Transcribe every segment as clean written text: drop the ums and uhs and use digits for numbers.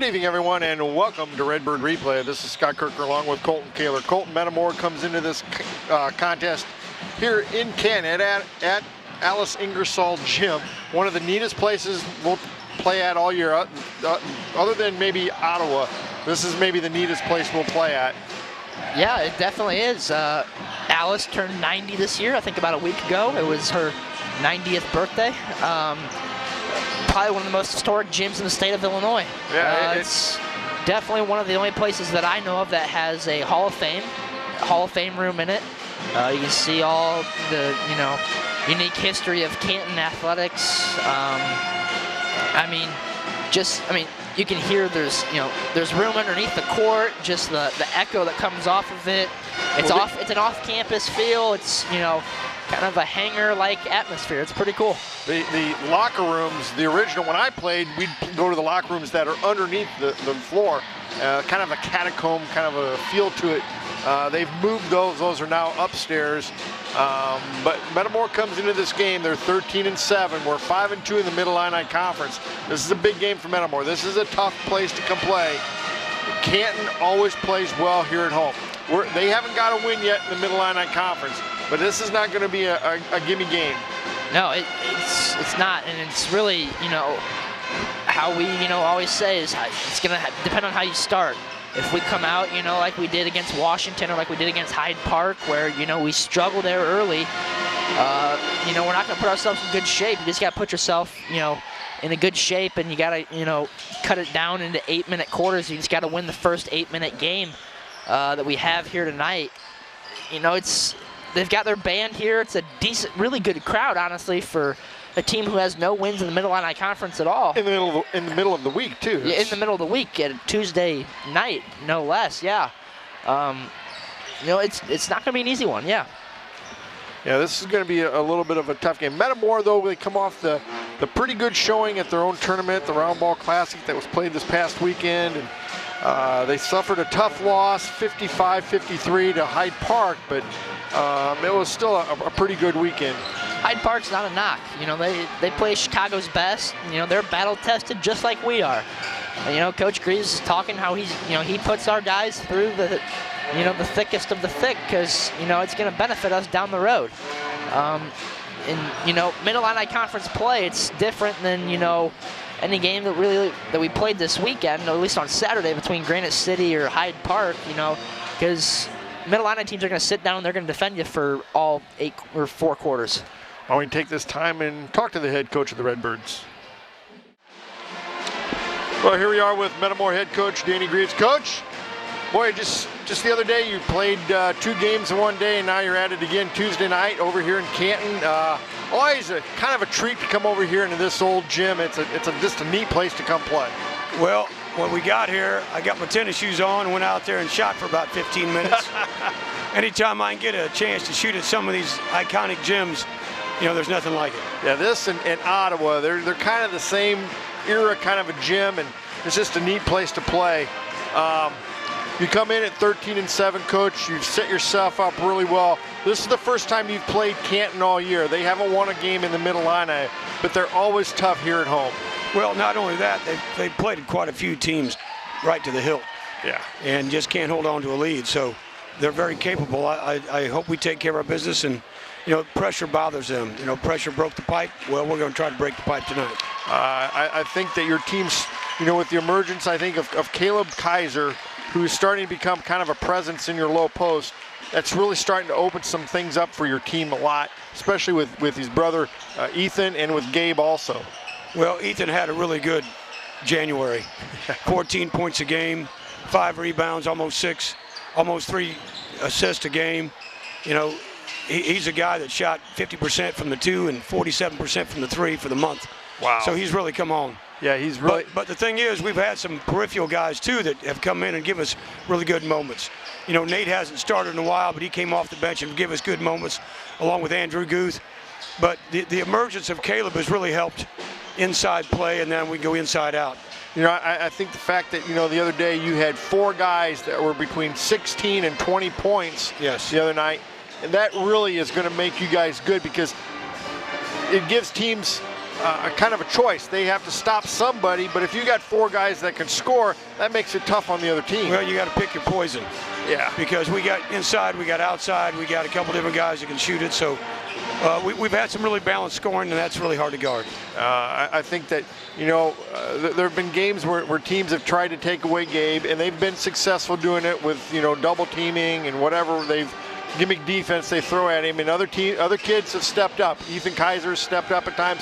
Good evening, everyone, and welcome to Redbird Replay. This is Scott Kirker along with Colton Kaler. Colton Metamora comes into this contest here in Canton at Alice Ingersoll Gym, one of the neatest places we'll play at all year, other than maybe Ottawa. This is maybe the neatest place we'll play at. Yeah, it definitely is. Alice turned 90 this year, I think about a week ago. It was her 90th birthday. Probably one of the most historic gyms in the state of Illinois. Yeah, it's definitely one of the only places that I know of that has a Hall of Fame room in it. You can see all the, unique history of Canton athletics. You can hear there's room underneath the court, just the echo that comes off of it. It's an off-campus feel. It's, kind of a hangar-like atmosphere. It's pretty cool. The locker rooms, the original, when I played, we'd go to the locker rooms that are underneath the floor, kind of a catacomb, kind of a feel to it. They've moved those. Those are now upstairs. But Metamora comes into this game. They're 13-7. We're 5-2 in the Mid-Illini Conference. This is a big game for Metamora. This is a tough place to come play. Canton always plays well here at home. They haven't got a win yet in the Mid-Illini Conference, but this is not going to be a gimme game. No, it's not, and it's really, how we, always say is it's going to depend on how you start. If we come out, like we did against Washington or like we did against Hyde Park, where, we struggle there early, we're not going to put ourselves in good shape. You just got to put yourself, in a good shape, and you got to, cut it down into 8-minute quarters. You just got to win the first 8-minute game that we have here tonight. They've got their band here. It's a decent, really good crowd, honestly, for a team who has no wins in the Mid-Illini Conference at all. In the middle of the week, too. Yeah, in the middle of the week, at a Tuesday night, no less. Yeah. It's not going to be an easy one. Yeah. Yeah, this is going to be a little bit of a tough game. Metamora, though, they come off the pretty good showing at their own tournament, the Round Ball Classic that was played this past weekend. And they suffered a tough loss, 55-53 to Hyde Park, but it was still a pretty good weekend. Hyde Park's not a knock. They play Chicago's best. They're battle tested just like we are. Coach Greaves is talking how he puts our guys through the thickest of the thick, because it's going to benefit us down the road. Mid-Illini Conference play, it's different than any game that we played this weekend, at least on Saturday, between Granite City or Hyde Park. Because Mid-Illini teams are going to sit down and they're going to defend you for all 8 or 4 quarters. I want to take this time and talk to the head coach of the Redbirds. Well, here we are with Metamora head coach Danny Greaves. Coach, boy, just the other day you played 2 games in one day, and now you're at it again Tuesday night over here in Canton. Always a kind of a treat to come over here into this old gym. It's just a neat place to come play. Well, when we got here, I got my tennis shoes on and went out there and shot for about 15 minutes. Anytime I can get a chance to shoot at some of these iconic gyms, there's nothing like it. Yeah, this and Ottawa, they're kind of the same era kind of a gym, and it's just a neat place to play. You come in at 13-7, Coach. You've set yourself up really well. This is the first time you've played Canton all year. They haven't won a game in the Mid-Illini, but they're always tough here at home. Well, not only that, they've played quite a few teams right to the hilt. Yeah. And just can't hold on to a lead. So they're very capable. I hope we take care of our business, and pressure bothers them. Pressure broke the pipe. Well, we're going to try to break the pipe tonight. I think that your team's, with the emergence, I think, of Caleb Kaiser, who's starting to become kind of a presence in your low post, that's really starting to open some things up for your team a lot, especially with his brother Ethan and with Gabe also. Well, Ethan had a really good January. 14 points a game, 5 rebounds, almost 6, almost 3 assists a game. He's a guy that shot 50% from the 2 and 47% from the 3 for the month. Wow. So he's really come on. Yeah, he's really. But the thing is, we've had some peripheral guys, too, that have come in and give us really good moments. Nate hasn't started in a while, but he came off the bench and give us good moments, along with Andrew Guth. But the emergence of Caleb has really helped inside play, and then we go inside out. I think the fact that, the other day you had 4 guys that were between 16 and 20 points the other night, and that really is going to make you guys good, because it gives teams kind of a choice. They have to stop somebody, but if you got 4 guys that can score, that makes it tough on the other team. Well, you got to pick your poison. Yeah. Because we got inside, we got outside, we got a couple different guys that can shoot it. So we've had some really balanced scoring, and that's really hard to guard. I think that, there have been games where teams have tried to take away Gabe, and they've been successful doing it with, double teaming and whatever gimmick defense they throw at him. And other kids have stepped up. Ethan Kaiser stepped up at times.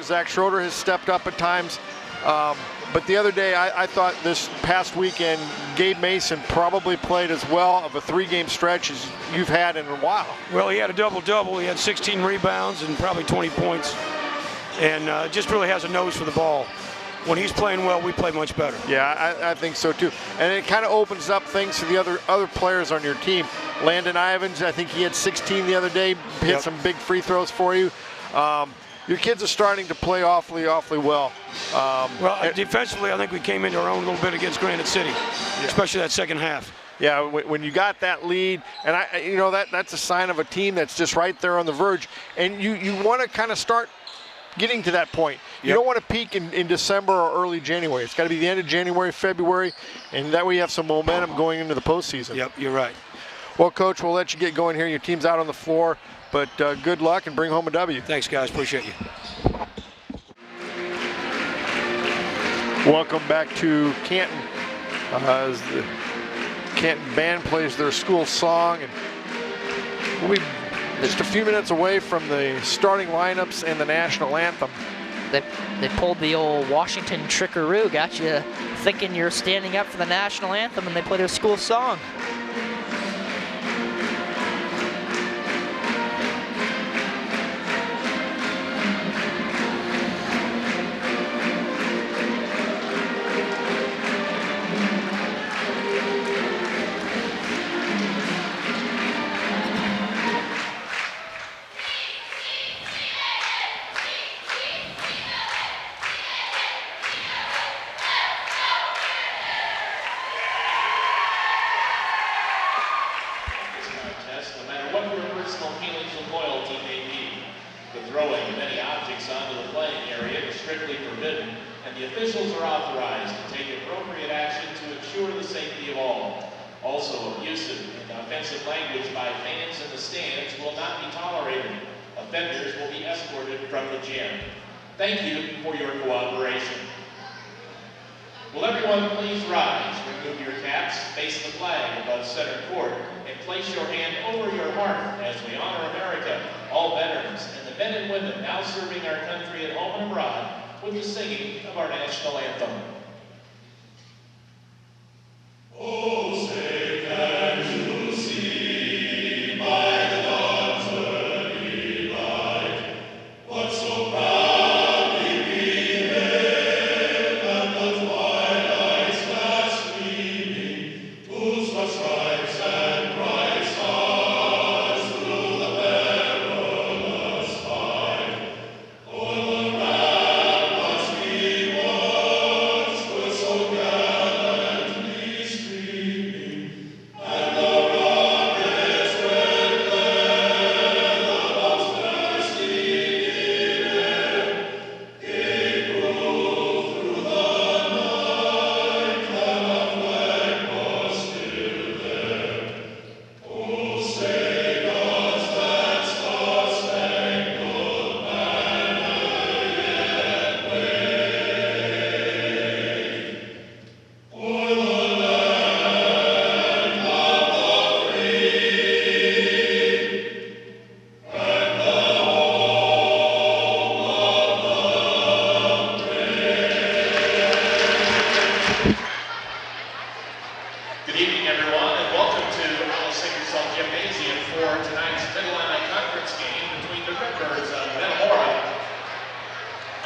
Zach Schroeder has stepped up at times. But the other day, I thought this past weekend, Gabe Mason probably played as well of a 3-game stretch as you've had in a while. Well, he had a double-double. He had 16 rebounds and probably 20 points. And just really has a nose for the ball. When he's playing well, we play much better. Yeah, I think so too. And it kind of opens up things to the other players on your team. Landon Ivins, I think he had 16 the other day, hit some big free throws for you. Your kids are starting to play awfully well. Defensively, I think we came into our own a little bit against Granite City, especially that second half. Yeah, when you got that lead, and that's a sign of a team that's just right there on the verge. And you want to kind of start getting to that point. You don't want to peak in December or early January. It's got to be the end of January, February, and that way you have some momentum going into the postseason. Yep, you're right. Well, Coach, we'll let you get going here. Your team's out on the floor, but good luck and bring home a W. Thanks, guys. Appreciate you. Welcome back to Canton as the Canton band plays their school song, and we'll be just a few minutes away from the starting lineups and the national anthem. They pulled the old Washington trickaroo, got you thinking you're standing up for the national anthem, and they play their school song. Thank you for your cooperation. Will everyone please rise, remove your caps, face the flag above center court, and place your hand over your heart as we honor America, all veterans, and the men and women now serving our country at home and abroad with the singing of our national anthem. Oh, say can you see by the dawn's early light what so proud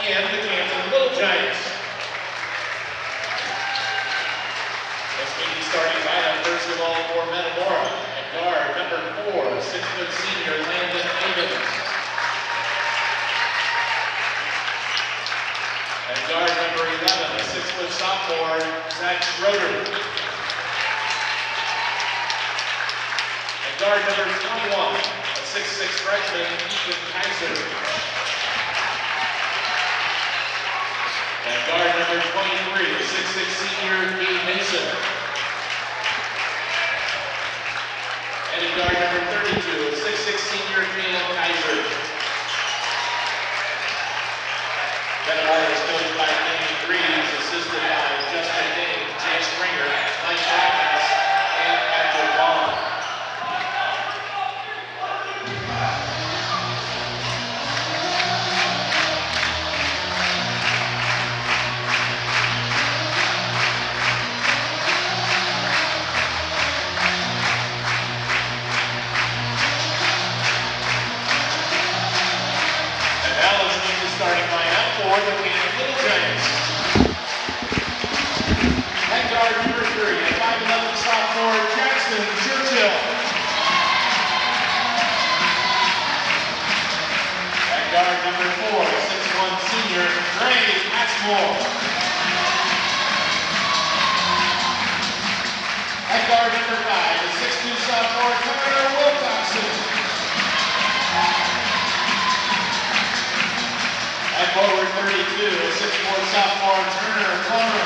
and the Canton Little Giants. Let's meet the starting lineup. First of all, for Metamora, at guard, number 4, 6-foot senior Landon Ivins. At guard, number 11, a 6-foot sophomore, Zach Schroeder. At guard, number 21, a 6'6" freshman, Ethan Kaiser. junior Gabe Mason. Headed guard number 32, 6'6" senior Caleb Kaiser. Metamora is coached by Danny Greaves, assisted by Justin Ding, Jay Springer, Mike Robbins, and Patrick Ball. Starting lineup for the Canton Little Giants. Head guard number 3, a 5'11" sophomore, Jackson Churchill. Head guard number 4, 6'1" senior, Gray Axmore. Head guard number 5, a 6'2" sophomore, Connor Wilcoxon. At forward 32, a 6'4" sophomore, Turner Plummer.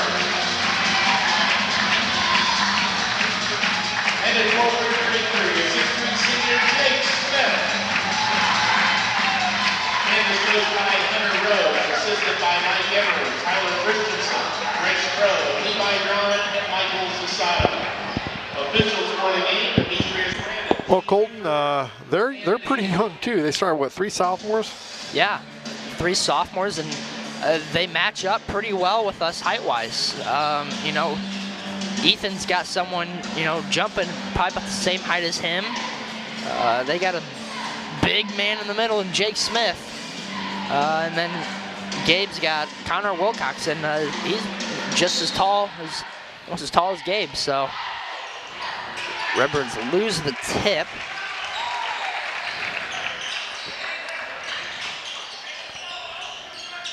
And at forward 33, a 6'3" senior, Jake Smith. And is coached by Hunter Rhodes, assisted by Mike Everett, Tyler Christensen, Rich Crow, Levi Drummond, and Michael Zasada. Officials for the game, Demetrius Brandon. Well, Colton, they're pretty young too. They started, what, 3 sophomores? Yeah. 3 sophomores, and they match up pretty well with us height-wise. You know, Ethan's got someone, you know, jumping probably about the same height as him. They got a big man in the middle in Jake Smith. And then Gabe's got Connor Wilcoxon. He's just as tall as, almost as tall as Gabe, so Redbirds lose the tip.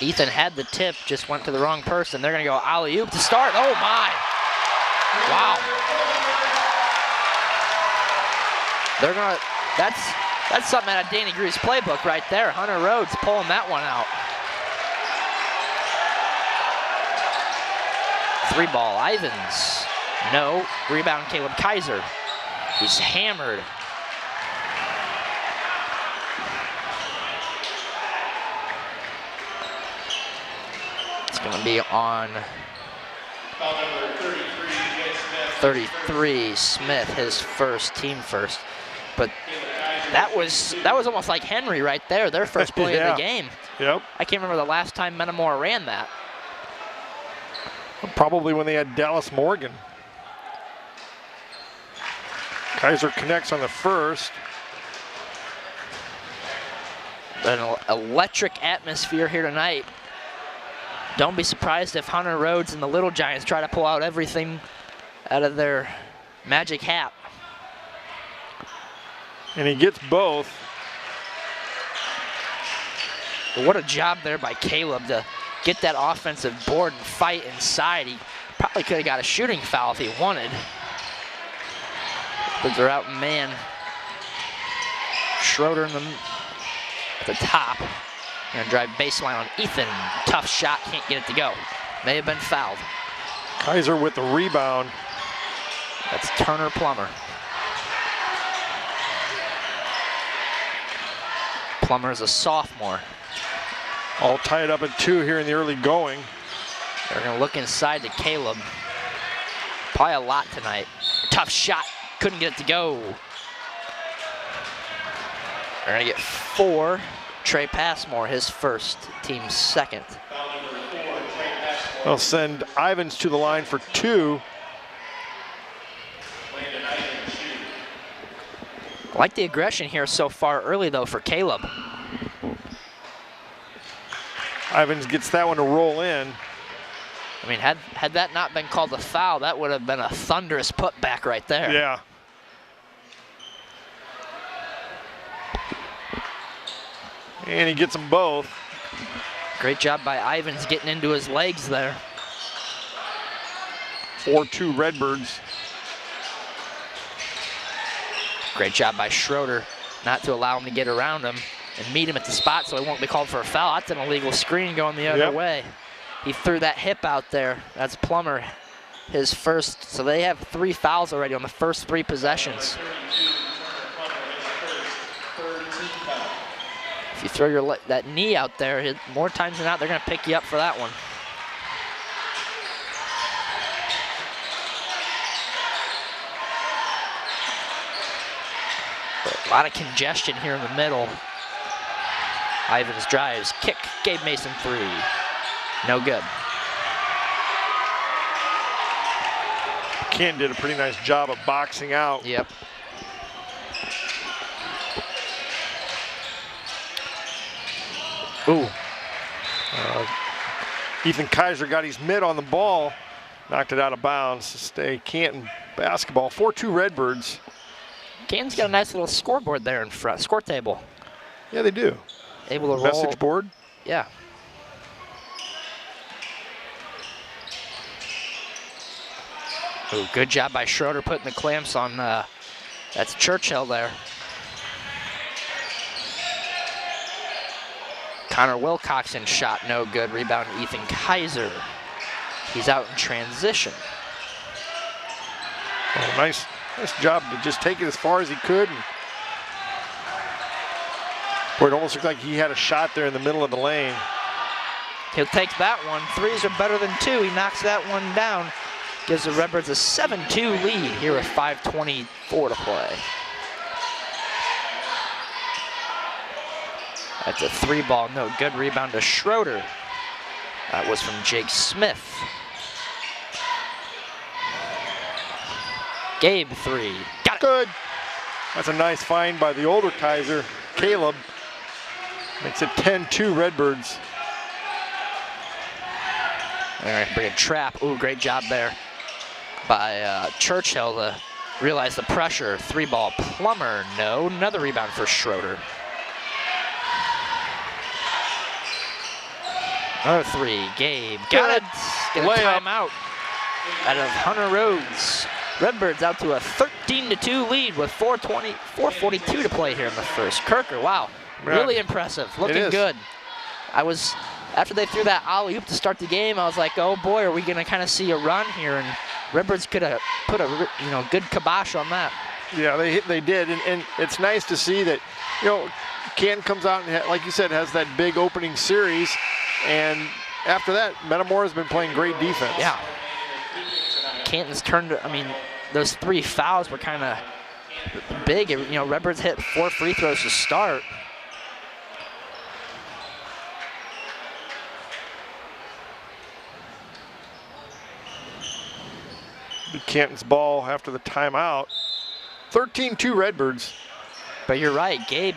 Ethan had the tip, just went to the wrong person. They're gonna go alley-oop to start. Oh my! Wow. They're gonna, that's something out of Danny Greaves' playbook right there. Hunter Rhodes pulling that one out. 3-ball, Ivins. No, rebound Caleb Kaiser. He's hammered. Going to be on 33, Smith, his first, team first. But that was almost like Henry right there, their first play of the game. Yep. I can't remember the last time Metamora ran that. Probably when they had Dallas Morgan. Kaiser connects on the first. An electric atmosphere here tonight. Don't be surprised if Hunter Rhodes and the Little Giants try to pull out everything out of their magic hat. And he gets both. But what a job there by Caleb to get that offensive board and fight inside. He probably could have got a shooting foul if he wanted. But they're out man. Schroeder in at the top. Gonna drive baseline on Ethan. Tough shot, can't get it to go. May have been fouled. Kaiser with the rebound. That's Turner Plummer. Plummer's a sophomore. All tied up at 2 here in the early going. They're gonna look inside to Caleb. Probably a lot tonight. Tough shot, couldn't get it to go. They're gonna get 4. Trey Passmore, his first, team's second. They'll send Ivins to the line for 2. I like the aggression here so far early, though, for Caleb. Ivins gets that one to roll in. I mean, had that not been called a foul, that would have been a thunderous putback right there. Yeah. And he gets them both. Great job by Ivins getting into his legs there. 4-2 Redbirds. Great job by Schroeder not to allow him to get around him and meet him at the spot so he won't be called for a foul. That's an illegal screen going the other way. He threw that hip out there. That's Plummer his first, so they have 3 fouls already on the first 3 possessions. If you throw that knee out there, more times than not, they're going to pick you up for that one. But a lot of congestion here in the middle. Ivins drives, kick, Gabe Mason 3. No good. Canton did a pretty nice job of boxing out. Yep. Ooh. Ethan Kaiser got his mitt on the ball, knocked it out of bounds to stay Canton basketball. 4-2 Redbirds. Canton's got a nice little scoreboard there in front, score table. Yeah, they do. Able to roll. Message board. Yeah. Ooh, good job by Schroeder putting the clamps on, that's Churchill there. Connor Wilcoxon shot no good. Rebound Ethan Kaiser. He's out in transition. Oh, nice job to just take it as far as he could. And boy, it almost looked like he had a shot there in the middle of the lane. He'll take that one. 3s are better than 2. He knocks that one down. Gives the Redbirds a 7-2 lead here with 5:24 to play. That's a 3-ball, no good. Rebound to Schroeder. That was from Jake Smith. Gabe 3. Got it. Good. That's a nice find by the older Kaiser, Caleb. Makes it 10-2 Redbirds. All right, bring a trap. Ooh, great job there by Churchill to realize the pressure. 3-ball Plummer, no. Another rebound for Schroeder. Another 3, Gabe, got it. Get a timeout out of Hunter Rhodes. Redbirds out to a 13-2 lead with 4:42 to play here in the first. Kirker, wow, really impressive, looking good. After they threw that alley-oop to start the game, I was like, oh boy, are we gonna kind of see a run here? And Redbirds could have put a good kibosh on that. Yeah, they did, and it's nice to see that, Canton comes out and, like you said, has that big opening series, and after that, Metamora's been playing great defense. Yeah. Canton's turned, those 3 fouls were kind of big. Redbirds hit 4 free throws to start. Canton's ball after the timeout. 13-2 Redbirds. But you're right, Gabe,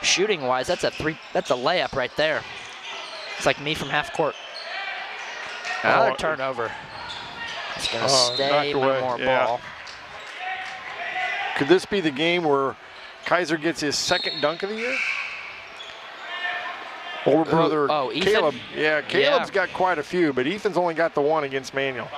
shooting-wise, that's a layup right there. It's like me from half court. Another turnover. It's going to stay Metamora ball. Could this be the game where Kaiser gets his 2nd dunk of the year? Older brother Caleb. Ethan? Yeah, Caleb's got quite a few, but Ethan's only got the 1 against Manuel.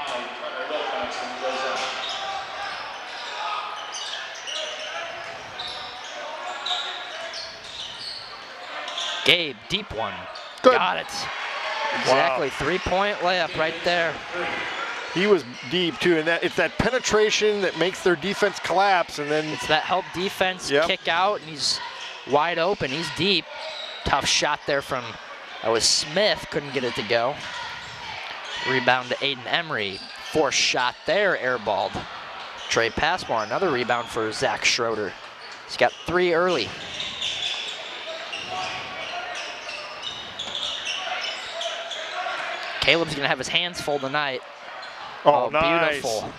Gabe, deep one. Good. Got it. Exactly, 3-point layup right there. He was deep too, and it's that penetration that makes their defense collapse, and then it's that help defense kick out, and he's wide open. He's deep. Tough shot there from Smith. Couldn't get it to go. Rebound to Aiden Emery. Forced shot there, airballed. Trey Passmore, another rebound for Zach Schroeder. He's got 3 early. Caleb's gonna have his hands full tonight. Oh, nice. Beautiful.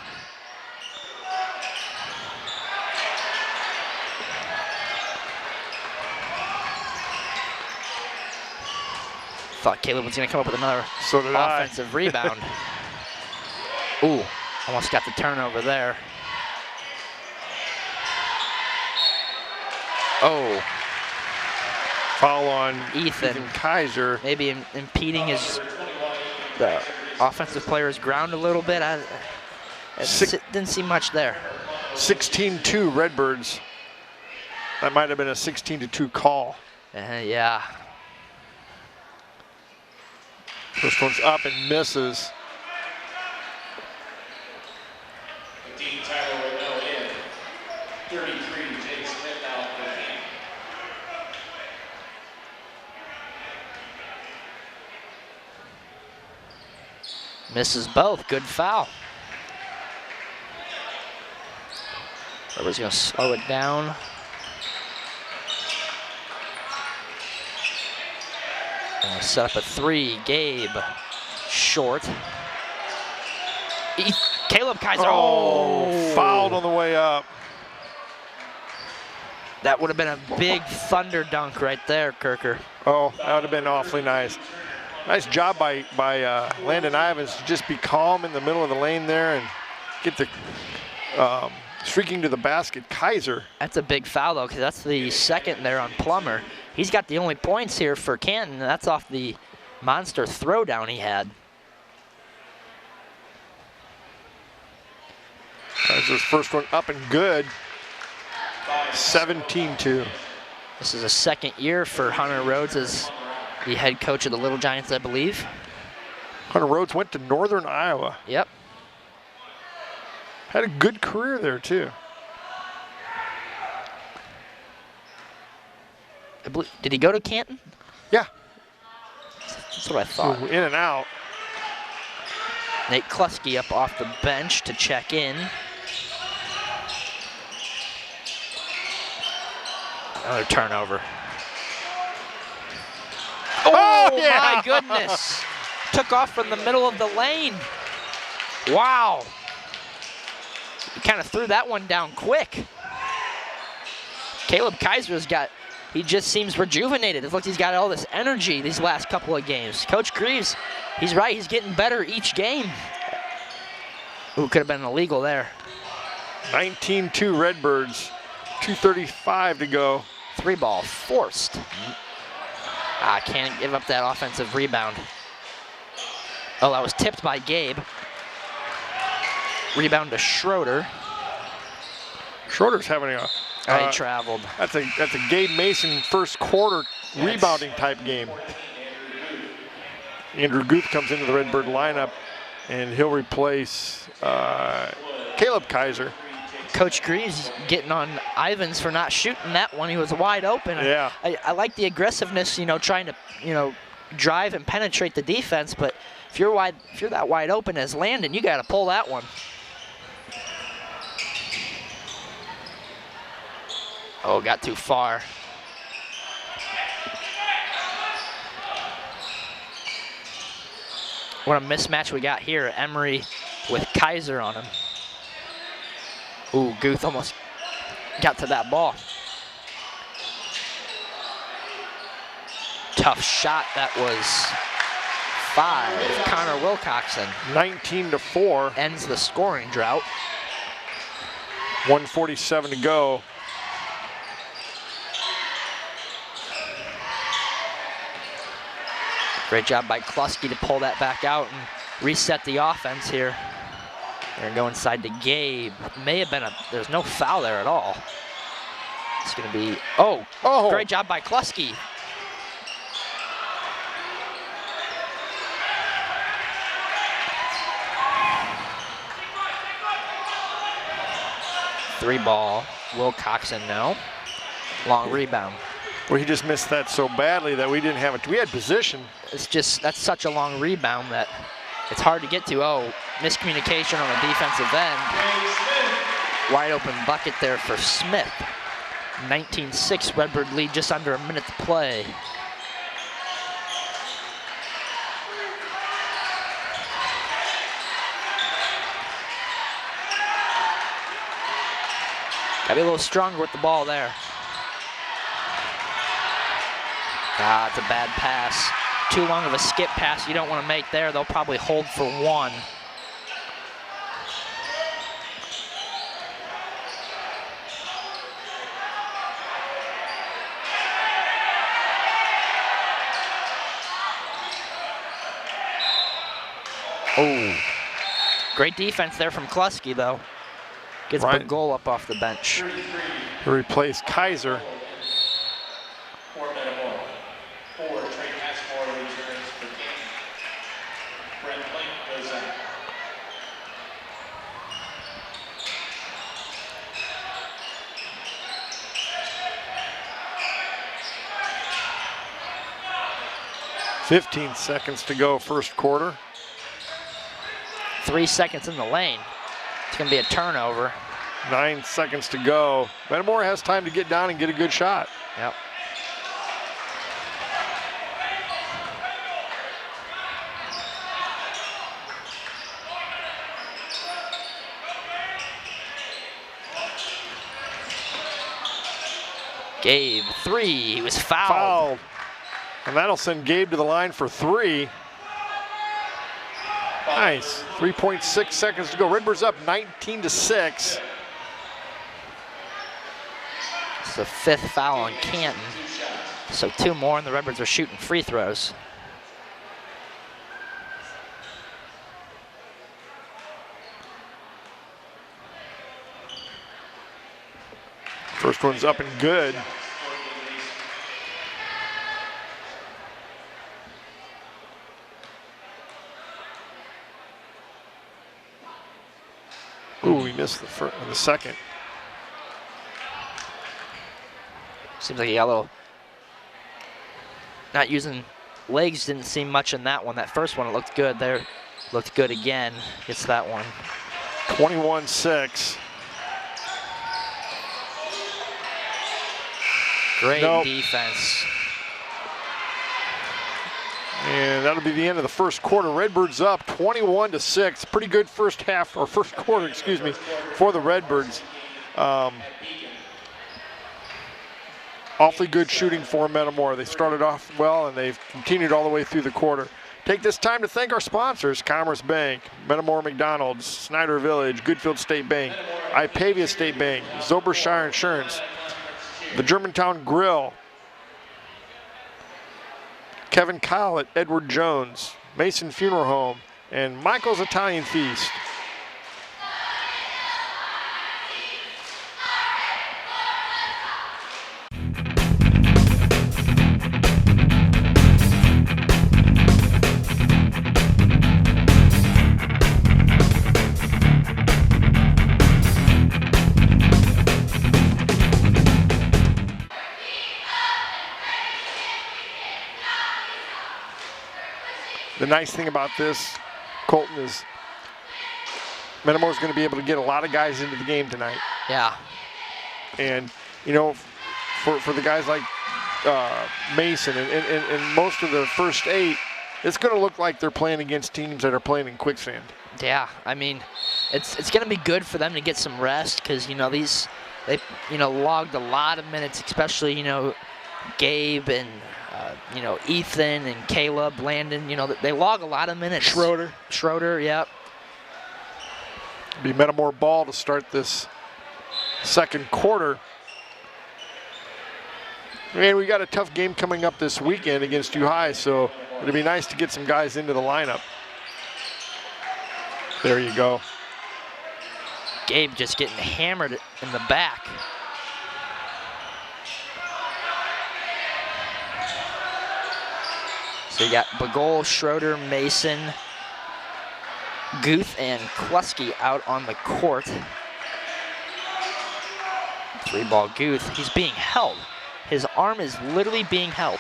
Thought Caleb was gonna come up with another offensive rebound. Ooh, almost got the turnover there. Oh. Foul on Ethan Kaiser. Maybe impeding the offensive player's ground a little bit. Didn't see much there. 16-2 Redbirds. That might have been a 16-2 call. Yeah. First one's up and misses. Misses both. Good foul. Redbird's going to slow it down. Set up a three. Gabe, short. Caleb Kaiser. Oh, fouled on the way up. That would have been a big thunder dunk right there, Kirker. Oh, that would have been awfully nice. Nice job by Landon Ivins to just be calm in the middle of the lane there and get the streaking to the basket. Kaiser. That's a big foul, though, because that's the second there on Plummer. He's got the only points here for Canton. That's off the monster throwdown he had. Kaiser's first one up and good. 17-2. This is a second year for Hunter Rhodes as the head coach of the Little Giants, I believe. Hunter Rhodes went to Northern Iowa. Yep. Had a good career there, too. Did he go to Canton? Yeah. That's what I thought. In and out. Nate Kluski up off the bench to check in. Another turnover. Oh, yeah. My goodness. Took off from the middle of the lane. Wow. He kind of threw that one down quick. Caleb Kaiser's got, he just seems rejuvenated. It looks like he's got all this energy these last couple of games. Coach Greaves, he's right, he's getting better each game. Ooh, could have been illegal there. 19-2 Redbirds, 2:35 to go. Three ball forced. Can't give up that offensive rebound. Oh, that was tipped by Gabe. Rebound to Schroeder. Schroeder's having a. He traveled. That's a Gabe Mason first quarter rebounding type game. Andrew Guth comes into the Redbird lineup, and he'll replace Caleb Kaiser. Coach Greaves getting on Ivins for not shooting that one. He was wide open. Yeah. I like the aggressiveness, trying to, drive and penetrate the defense. But if you're that wide open as Landon, you got to pull that one. Oh, got too far. What a mismatch we got here. Emery with Kaiser on him. Ooh, Guth almost got to that ball. Tough shot. That was 5. Connor Wilcoxon 19-4. ends the scoring drought. 1:47 to go. Great job by Kluski to pull that back out and reset the offense here. They're going to go inside to Gabe. May have been there's no foul there at all. It's going to be, great job by Kluski. Three ball, Wilcoxon now. Long rebound. Well, he just missed that so badly that we didn't have it. We had position. It's just, that's such a long rebound that it's hard to get to. Oh, miscommunication on the defensive end. Wide open bucket there for Smith. 19-6, Redbird lead, just under a minute to play. Gotta be a little stronger with the ball there. It's a bad pass. Too long of a skip pass you don't want to make there. They'll probably hold for one. Oh, great defense there from Kluski, though. Gets a goal up off the bench. To replace Kaiser. For Metamora. 4 Trey Passmore returns for Canton. Brent Link goes out. .15 seconds to go, first quarter. 3 seconds in the lane. It's going to be a turnover. 9 seconds to go. Metamora has time to get down and get a good shot. Yep. Gabe, 3, he was fouled. And that'll send Gabe to the line for 3. Nice, 3.6 seconds to go. Redbird's up 19-6. It's the 5th foul on Canton. So 2 more and the Redbirds are shooting free throws. First one's up and good. Ooh, he missed the second. Seems like he got a little, not using legs, didn't seem much in that one. That first one, it looked good there. Looked good again. Gets that one. 21-6. Great defense. And that'll be the end of the first quarter. Redbirds up 21-6. Pretty good first half, or first quarter, excuse me, for the Redbirds. Awfully good shooting for Metamora. They started off well and they've continued all the way through the quarter. Take this time to thank our sponsors: Commerce Bank, Metamora McDonald's, Snyder Village, Goodfield State Bank, Ipavia State Bank, Zobershire Insurance, the Germantown Grill, Kevin Kyle at Edward Jones, Mason Funeral Home, and Michael's Italian Feast. The nice thing about this, Colton, is Metamora's going to be able to get a lot of guys into the game tonight. Yeah. And, you know, for the guys like Mason and most of the first 8, it's going to look like they're playing against teams that are playing in quicksand. Yeah, I mean, it's going to be good for them to get some rest because, you know, they logged a lot of minutes, especially, you know, Gabe and, you know, Ethan and Caleb, Landon, you know, they log a lot of minutes. Schroeder, yep. Be Metamora ball to start this second quarter. Man, we got a tough game coming up this weekend against U-High, so it'd be nice to get some guys into the lineup. There you go. Gabe just getting hammered in the back. So you got Bagol, Schroeder, Mason, Guth, and Kluski out on the court. 3-ball Guth. He's being held. His arm is literally being held.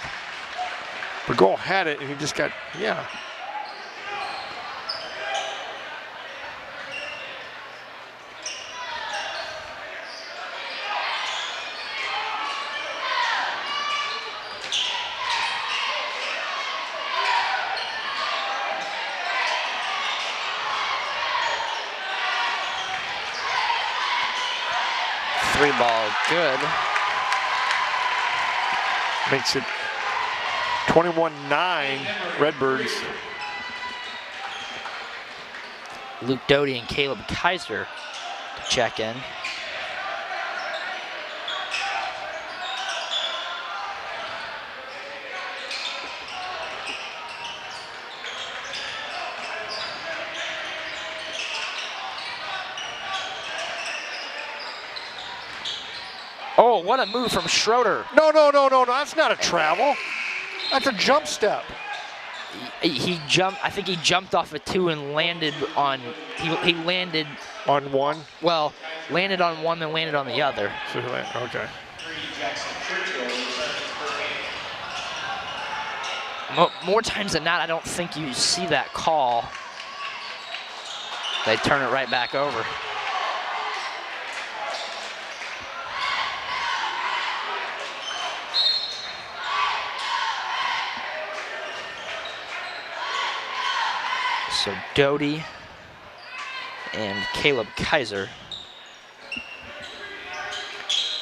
Bagol had it, and he just got, yeah. Ball good. Makes it 21-9 Redbirds. Luke Doty and Caleb Kaiser to check in. Oh, what a move from Schroeder. No, that's not a travel. That's a jump step. He jumped, I think he jumped off a 2 and landed on, he landed. On one? Well, landed on one, then landed on the other. So okay. More times than not, I don't think you see that call. They turn it right back over. So Doty and Caleb Kaiser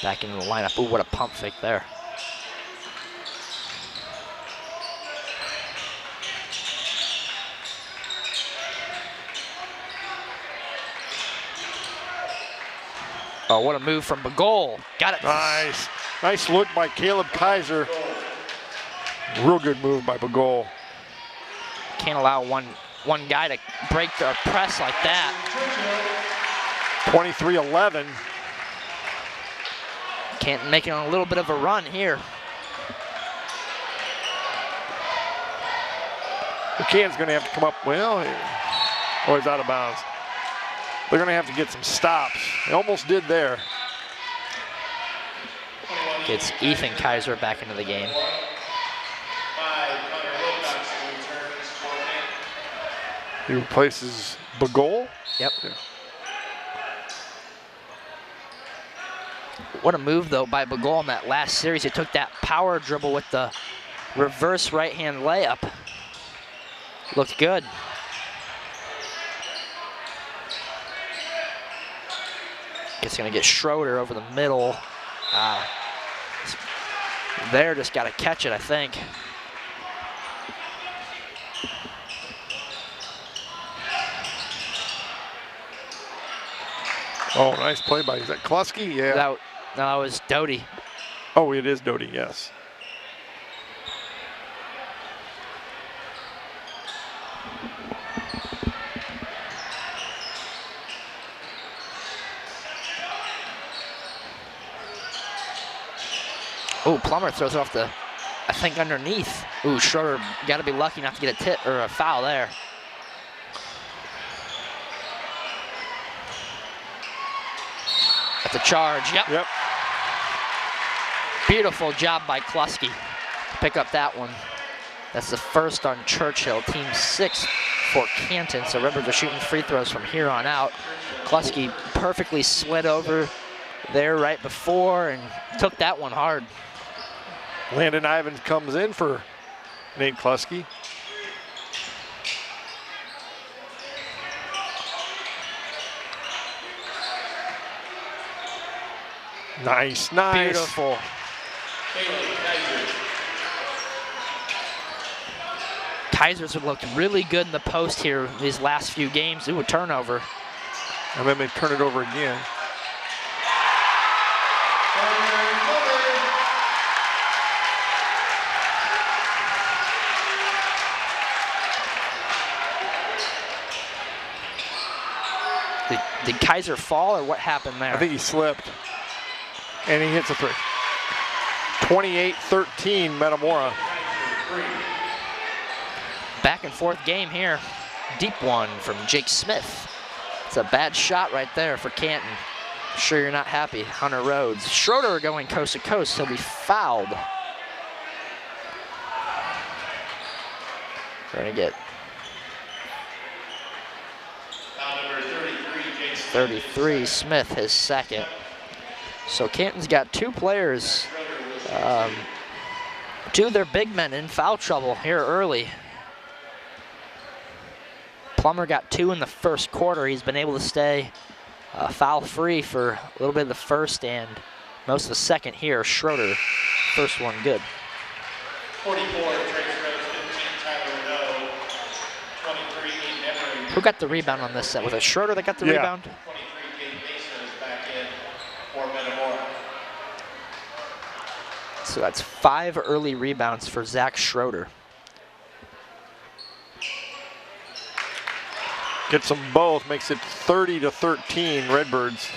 back into the lineup. Ooh, what a pump fake there. Oh, what a move from Bagol. Got it. Nice. Nice look by Caleb Kaiser. Real good move by Bagol. Can't allow one guy to break the press like that. 23-11. Canton making a little bit of a run here. The Canton's going to have to come up, well, oh, he's out of bounds. They're going to have to get some stops. They almost did there. Gets Ethan Kaiser back into the game. He replaces Bagol. Yep. Yeah. What a move, though, by Bagol in that last series. He took that power dribble with the reverse right-hand layup. Looked good. It's going to get Schroeder over the middle. There, just got to catch it, I think. Oh, nice play by, is that Klusky? Yeah. No, that was Doty. Oh, it is Doty, yes. Oh, Plummer throws it off the, I think, underneath. Ooh, Schroeder got to be lucky not to get a tip or a foul there. That's a charge. Yep. Beautiful job by Klusky to pick up that one. That's the first on Churchill, team 6 for Canton. So Redbirds are shooting free throws from here on out. Klusky perfectly slid over there right before and took that one hard. Landon Ivins comes in for Nate Klusky. Nice. Beautiful. Kaiser's have looked really good in the post here these last few games. Ooh, a turnover. And then they turn it over again. Did Kaiser fall or what happened there? I think he slipped. And he hits a three. 28-13 Metamora. Back and forth game here. Deep one from Jake Smith. It's a bad shot right there for Canton. Sure you're not happy. Hunter Rhodes. Schroeder going coast to coast. He'll be fouled. We're gonna get 33, Smith his second. So Canton's got two players, two of their big men in foul trouble here early. Plummer got 2 in the first quarter. He's been able to stay foul free for a little bit of the first and most of the second here. Schroeder, first one good. 44, Trace Rose, 15, Tyler Rowe, 23, Memory. Who got the rebound on this set? Was it Schroeder that got the rebound? 23, Gabe Mesa is back in for Metamora. So that's 5 early rebounds for Zach Schroeder. Gets them both, makes it 30-13 Redbirds.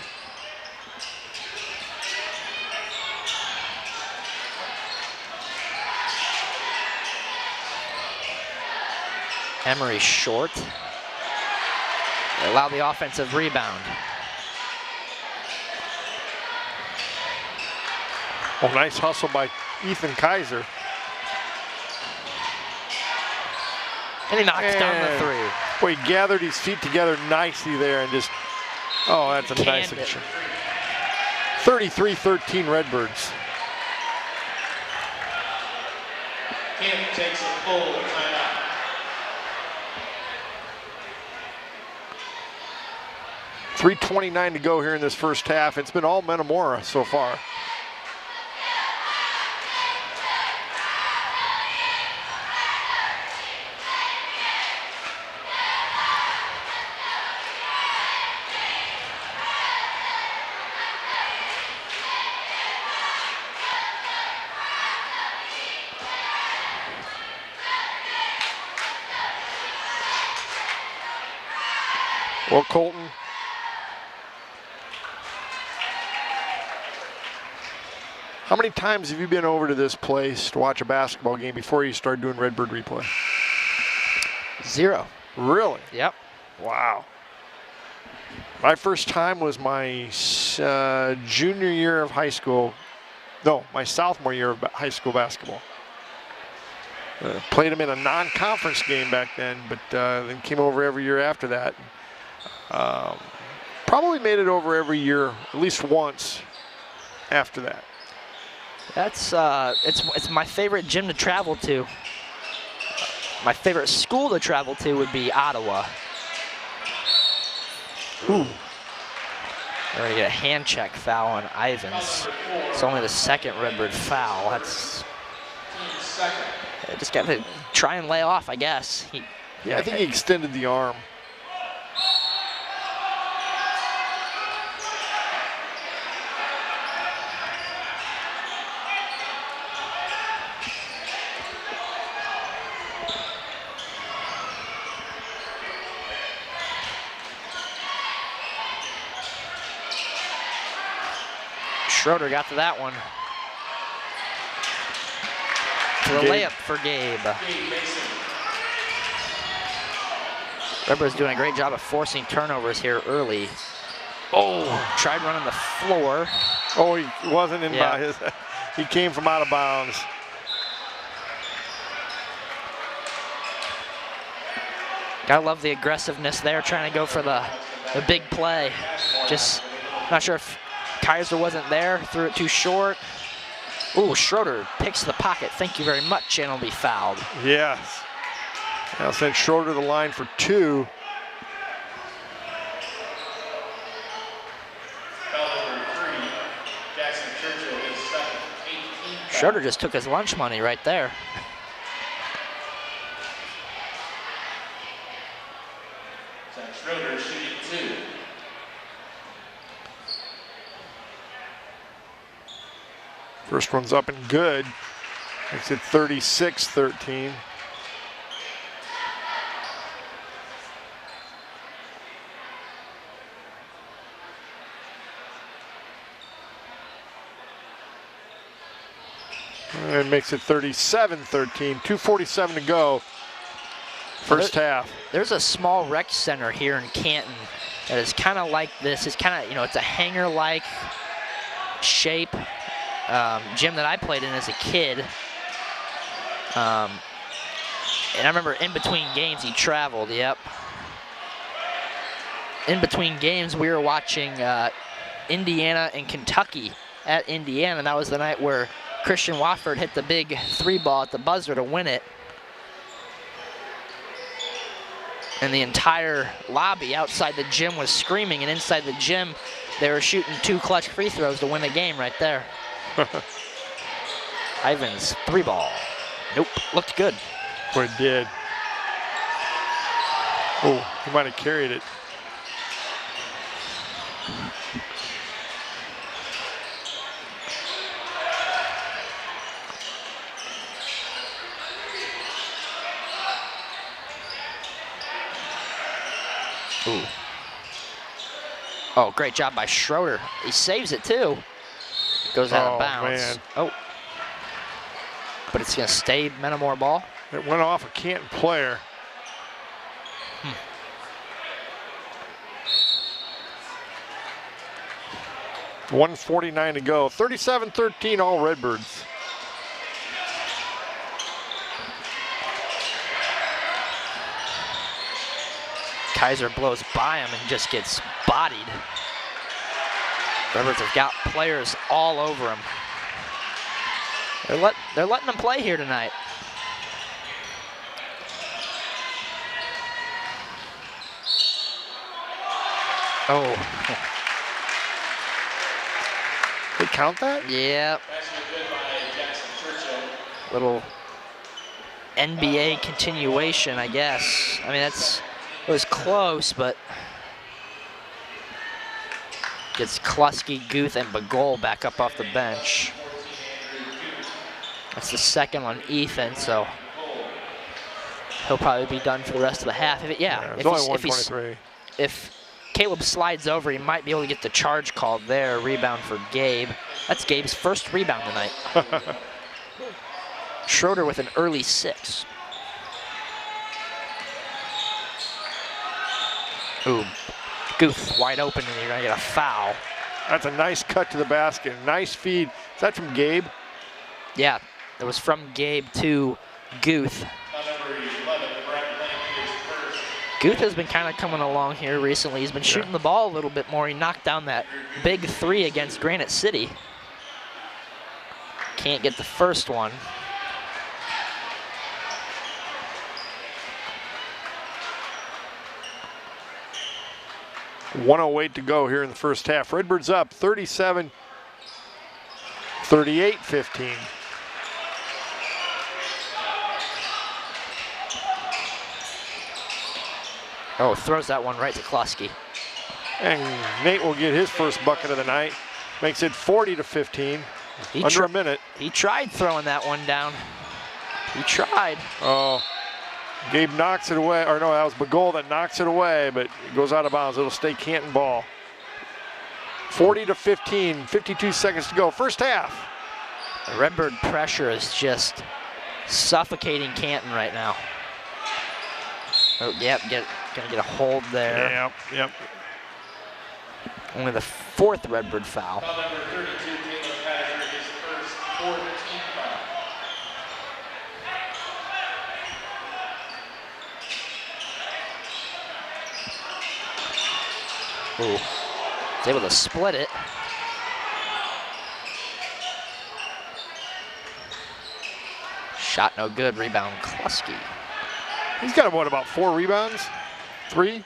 Emery short. They allow the offensive rebound. Oh, nice hustle by Ethan Kaiser. And he knocks down the three. Boy, he gathered his feet together nicely there and just, oh, that's a nice shot. 33-13 Redbirds. Canton takes a full timeout. .329 to go here in this first half. It's been all Metamora so far. Well, Colton, how many times have you been over to this place to watch a basketball game before you started doing Redbird Replay? 0. Really? Yep. Wow. My first time was my junior year of high school. No, my sophomore year of high school basketball. Played them in a non-conference game back then, but then came over every year after that. Probably made it over every year, at least once after that. That's it's my favorite gym to travel to. My favorite school to travel to would be Ottawa. Ooh. We're gonna get a hand check foul on Ivins. It's only the second Redbird foul. That's just got to try and lay off, I guess. Yeah, I think he extended the arm. Schroeder got to that one. For the layup for Gabe. Redbird's doing a great job of forcing turnovers here early. Oh, tried running the floor. Oh, he wasn't in bounds. He came from out of bounds. Gotta love the aggressiveness there, trying to go for the big play. Just not sure if Kaiser wasn't there, threw it too short. Ooh, Schroeder picks the pocket. Thank you very much, and will be fouled. Yes. Now sent Schroeder to the line for 2. Schroeder just took his lunch money right there. Schroeder shooting 2. First one's up and good. Makes it 36-13. And makes it 37-13. 2:47 to go. First half. There's a small rec center here in Canton that is kind of like this. It's kind of, it's a hangar-like shape. Gym that I played in as a kid. And I remember in between games he traveled, yep. In between games we were watching Indiana and Kentucky at Indiana. And that was the night where Christian Wofford hit the big 3-ball at the buzzer to win it. And the entire lobby outside the gym was screaming, and inside the gym they were shooting 2 clutch free throws to win the game right there. Ivins, 3-ball. Nope, looked good. Boy, it did. Oh, he might have carried it. Ooh. Oh, great job by Schroeder. He saves it too. Goes out of bounds. Man. Oh. But it's going to stay Metamora ball. It went off a Canton player. 1:49 to go. 37-13 all Redbirds. Kaiser blows by him and just gets bodied. Redbirds have got players all over him. They're letting them play here tonight. Oh. They count that? Yep. Little NBA continuation, I guess. I mean, it was close, but gets Klusky, Guth, and Bagol back up off the bench. That's the second on Ethan, so he'll probably be done for the rest of the half. If Caleb slides over, he might be able to get the charge called there. Rebound for Gabe. That's Gabe's first rebound tonight. Schroeder with an early 6. Ooh, Guth wide open, and you're gonna get a foul. That's a nice cut to the basket. Nice feed. Is that from Gabe? Yeah, it was from Gabe to Guth. Guth has been kind of coming along here recently. He's been shooting the ball a little bit more. He knocked down that big 3 against Granite City. Can't get the first one. .108 to go here in the first half. Redbirds up 37, 38-15. Oh, throws that one right to Klusky. And Nate will get his first bucket of the night. Makes it 40-15. Under a minute. He tried throwing that one down. He tried. Oh, Gabe knocks it away. Or no, that was Bagol that knocks it away, but it goes out of bounds. It'll stay Canton ball. 40-15, 52 seconds to go. First half. The Redbird pressure is just suffocating Canton right now. Oh, yep, gonna get a hold there. Yep. Only the 4th Redbird foul. Foul number 32, Caleb Kaiser, his first 4th team foul. Ooh, he's able to split it. Shot no good, rebound Klusky. He's got, what, about 4 rebounds? 3?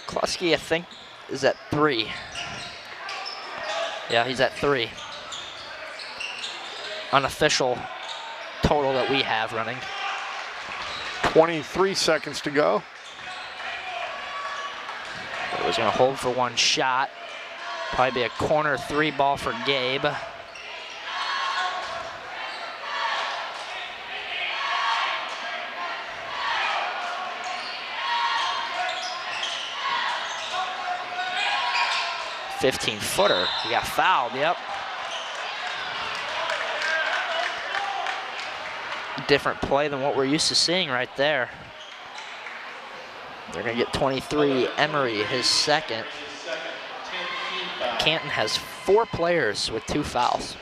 Klusky, I think, is at 3. Yeah, he's at 3. Unofficial total that we have running. 23 seconds to go. He was gonna hold for one shot. Probably be a corner 3 ball for Gabe. .15-footer. He got fouled, yep. Different play than what we're used to seeing right there. They're gonna get 23, Emery, his second. Canton has 4 players with 2 fouls.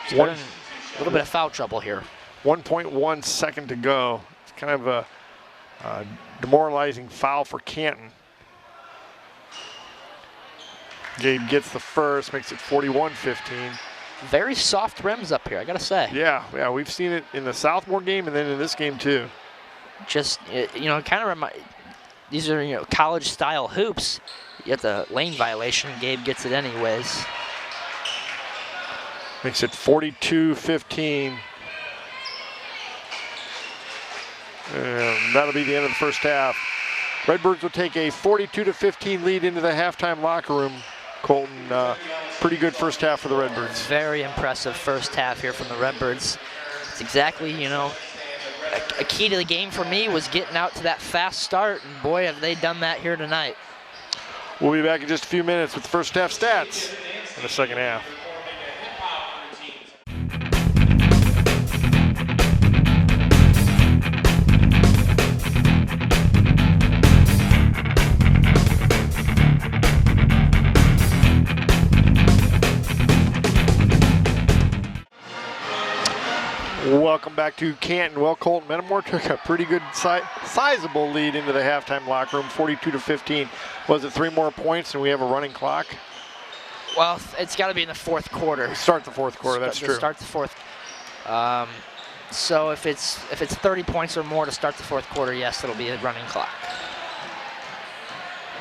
So they're in a little bit of foul trouble here. 1.1 second to go. It's kind of a demoralizing foul for Canton. Gabe gets the first, makes it 41-15. Very soft rims up here, I gotta say. Yeah, we've seen it in the Southmore game and then in this game too. Just, kind of remind, these are, college style hoops. You get the lane violation, Gabe gets it anyways. Makes it 42-15. And that'll be the end of the first half. Redbirds will take a 42-15 lead into the halftime locker room. Colton, pretty good first half for the Redbirds. Very impressive first half here from the Redbirds. It's exactly, a key to the game for me was getting out to that fast start, and boy, have they done that here tonight. We'll be back in just a few minutes with the first half stats in the second half. Welcome back to Canton. Well, Colton Metamora took a pretty good sizable lead into the halftime locker room, 42-15. Was it 3 more points and we have a running clock? Well, it's got to be in the fourth quarter. Start the fourth quarter, that's true. Start the fourth. So if it's 30 points or more to start the fourth quarter, yes, it'll be a running clock.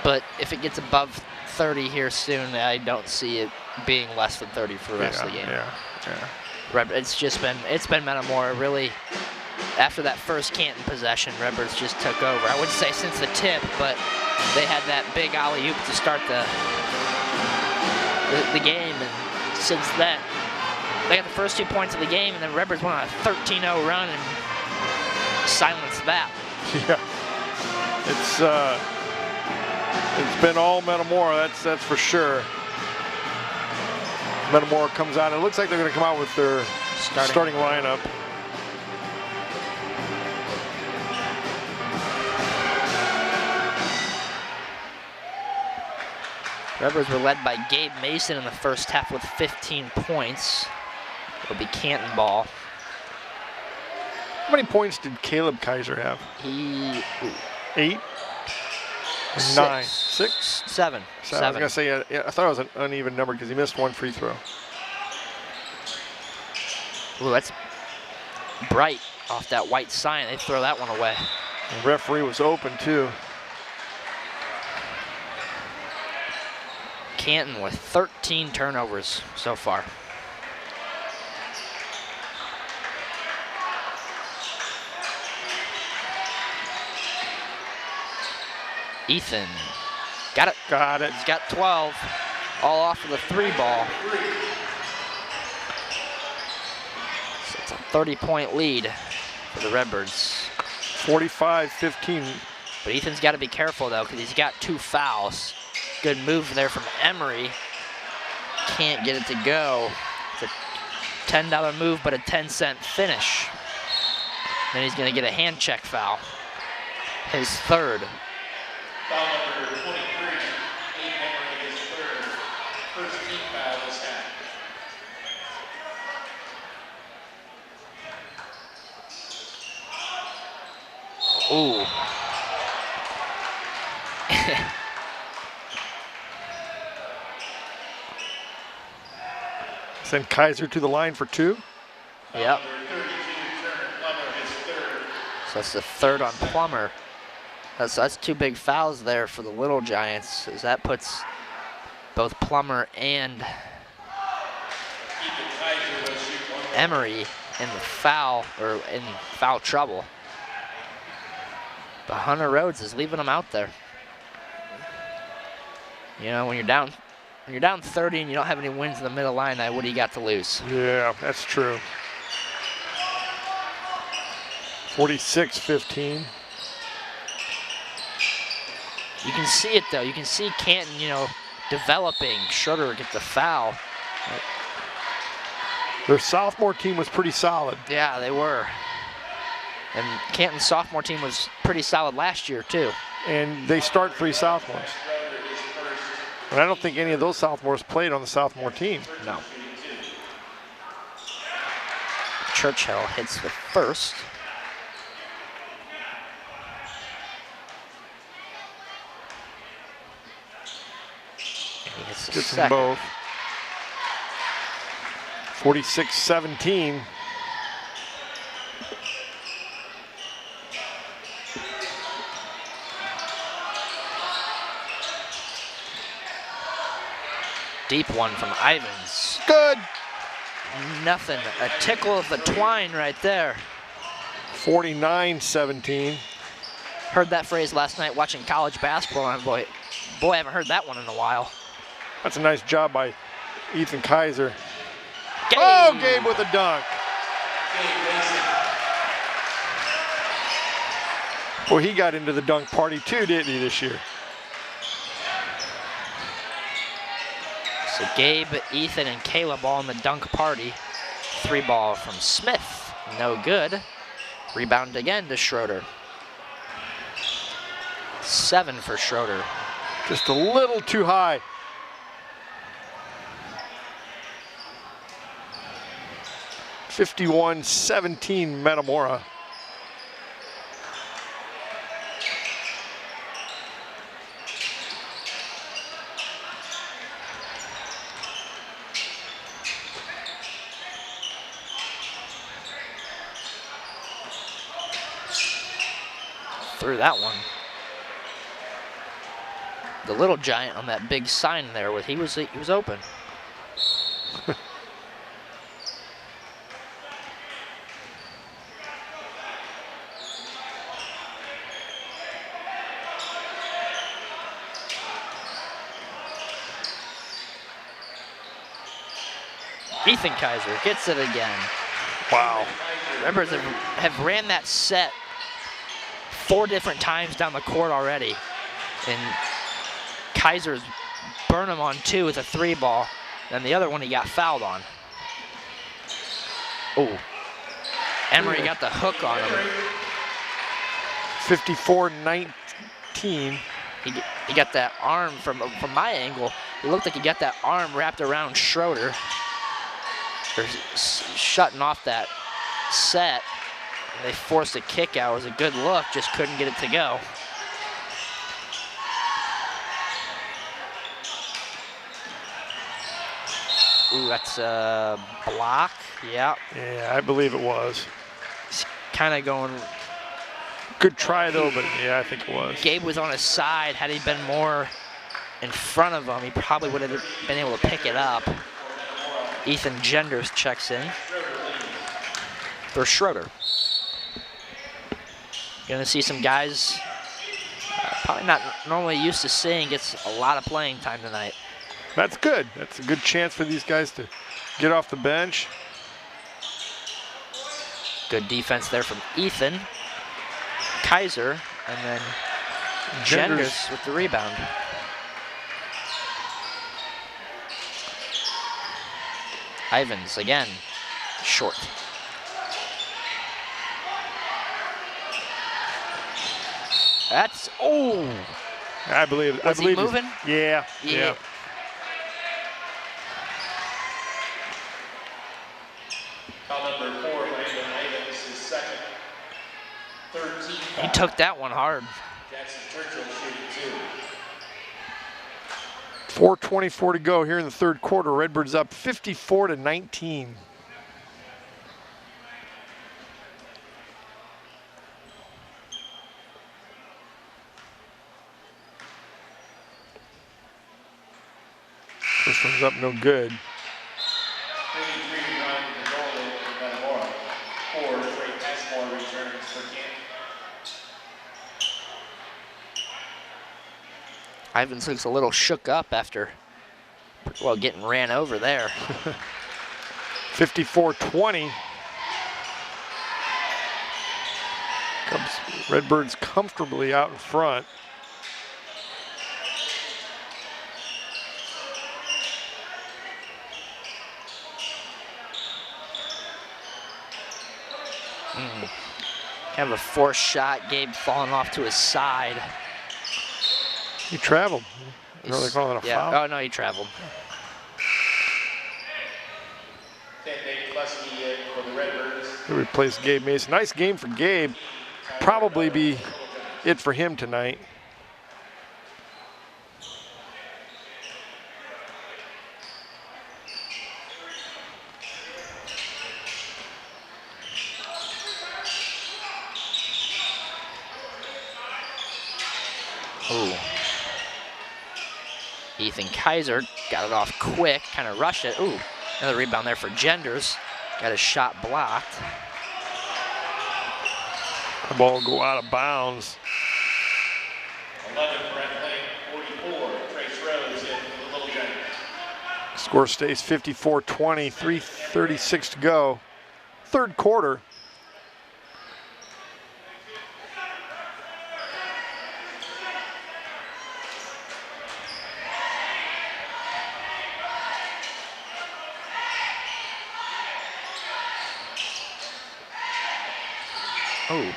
But if it gets above 30 here soon, I don't see it being less than 30 for the rest of the game. It's been Metamora really. After that first Canton possession, Redbirds just took over. I wouldn't say since the tip, but they had that big alley-oop to start the game, and since then, they got the first 2 points of the game, and then Redbirds went on a 13-0 run and silenced that. Yeah, it's been all Metamora, that's for sure. Metamora comes out, and it looks like they're going to come out with their starting lineup. Redbirds were led by Gabe Mason in the first half with 15 points. It'll be Canton ball. How many points did Caleb Kaiser have? 8? 9? 6? 7. I was going to say, I thought it was an uneven number because he missed 1 free throw. Ooh, that's bright off that white sign. They throw that one away. The referee was open too. Canton with 13 turnovers so far. Ethan got it. Got it. He's got 12, all off of the 3 ball. So it's a 30-point lead for the Redbirds. 45-15. But Ethan's got to be careful though, because he's got 2 fouls. Good move there from Emery. Can't get it to go. It's a $10 move, but a 10-cent finish. Then he's going to get a hand check foul. His 3rd. Foul number 23, Emery, his 3rd. First team foul this half. Ooh. Send Kaiser to the line for 2. Yep. So that's the 3rd on Plummer. That's 2 big fouls there for the Little Giants, as that puts both Plummer and Emery in the foul trouble. But Hunter Rhodes is leaving them out there. You know, when you're down 30 and you don't have any wins in the middle line, what do you got to lose? Yeah, that's true. 46-15. You can see it though. You can see Canton, developing. Schroeder gets the foul. Their sophomore team was pretty solid. Yeah, they were. And Canton's sophomore team was pretty solid last year too. And they start 3 sophomores. And I don't think any of those sophomores played on the sophomore team. No. Churchill hits the first. And he hits the Gets them second. both. 46-17. Deep one from Ivins. Good. Nothing. A tickle of the twine right there. 49-17. Heard that phrase last night watching college basketball, and boy, I haven't heard that one in a while. That's a nice job by Ethan Kaiser. Gabe. Oh, Gabe with a dunk. Well, he got into the dunk party too, didn't he, this year? So Gabe, Ethan, and Caleb all in the dunk party. 3 ball from Smith, no good. Rebound again to Schroeder. 7 for Schroeder. Just a little too high. 51-17 Metamora. Threw that one. The little giant on that big sign there, he was open. Ethan Kaiser gets it again. Wow. Redbirds have ran that set 4 different times down the court already. And Kaiser's burned him on 2 with a 3 ball. And the other one he got fouled on. Oh. Emery got the hook on him. 54-19. He got that arm from my angle. It looked like he got that arm wrapped around Schroeder. They're shutting off that set. They forced a kick out. It was a good look, just couldn't get it to go. Ooh, that's a block. Yeah. Yeah, I believe it was. He's kind of going. Good try though, but yeah, I think it was. Gabe was on his side. Had he been more in front of him, he probably would have been able to pick it up. Ethan Genders checks in for Schroeder. Gonna see some guys probably not normally used to seeing, gets a lot of playing time tonight. That's good. That's a good chance for these guys to get off the bench. Good defense there from Ethan. Kaiser, and then Genders with the rebound. Ivins again, short. That's, oh! I believe. Was he moving? Yeah. Foul number 4, Landon Ivins, his second. 13. He took that one hard. Jackson Churchill shooting 2. 4:24 to go here in the third quarter. Redbirds up 54-19. This one's up no good. 33 run for Golden for Metamora. 4 straight Passmore returns for Canton. Ivins looks a little shook up after, well, getting ran over there. 54-20. Redbirds comfortably out in front. Kind of a forced shot, Gabe falling off to his side. He traveled. No, they're calling it a foul? Oh, no, he traveled. 10-8 Lusky for the Redbirds. He replaced Gabe Mason. Nice game for Gabe. Probably be it for him tonight. Ooh. Ethan Kaiser got it off quick, kind of rushed it. Ooh, another rebound there for Genders. Got his shot blocked. The ball will go out of bounds. 11 for Athletic, 44. Trace Rose in for the Little Giants. Score stays 54-20, 3:36 to go. Third quarter. Oh.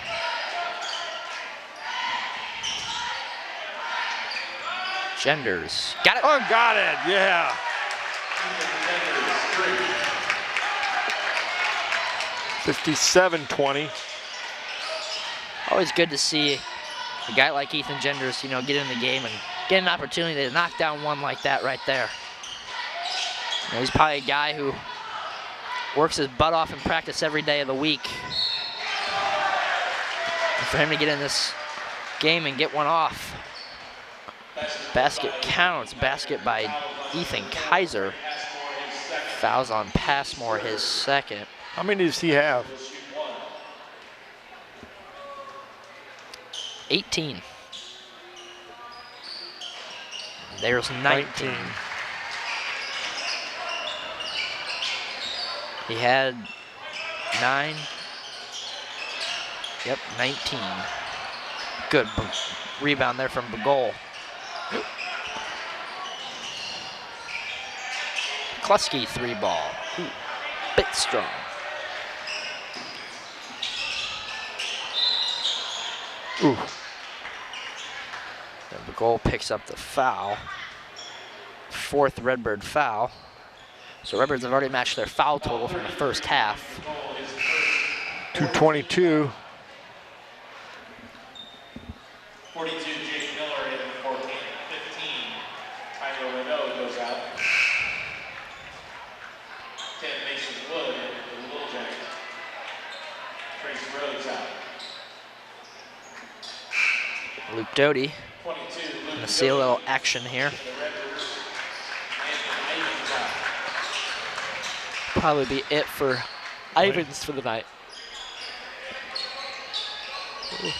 Genders. Got it. Oh, got it. Yeah. 57-20. Always good to see a guy like Ethan Genders, you know, get in the game and get an opportunity to knock down one like that right there. You know, he's probably a guy who works his butt off in practice every day of the week. And for him to get in this game and get one off. Basket counts. Basket by Ethan Kaiser. Fouls on Passmore, his second. How many does he have? 18. There's 19. He had 9. Yep, 19. Good rebound there from Bagol. Klusky 3-ball. Ooh, bit strong. Ooh. And Bagol picks up the foul. 4th Redbird foul. So Redbirds have already matched their foul total from the first half. 2:22. 42, Jake Miller in 14-15. Tyler Renaud goes out. 10, Mason Wood in the Little Jackets. Trace Rhodes out. Luke Doty. 22, Luke Gonna see a little action here. Probably be it for Ivins for the night. Ooh.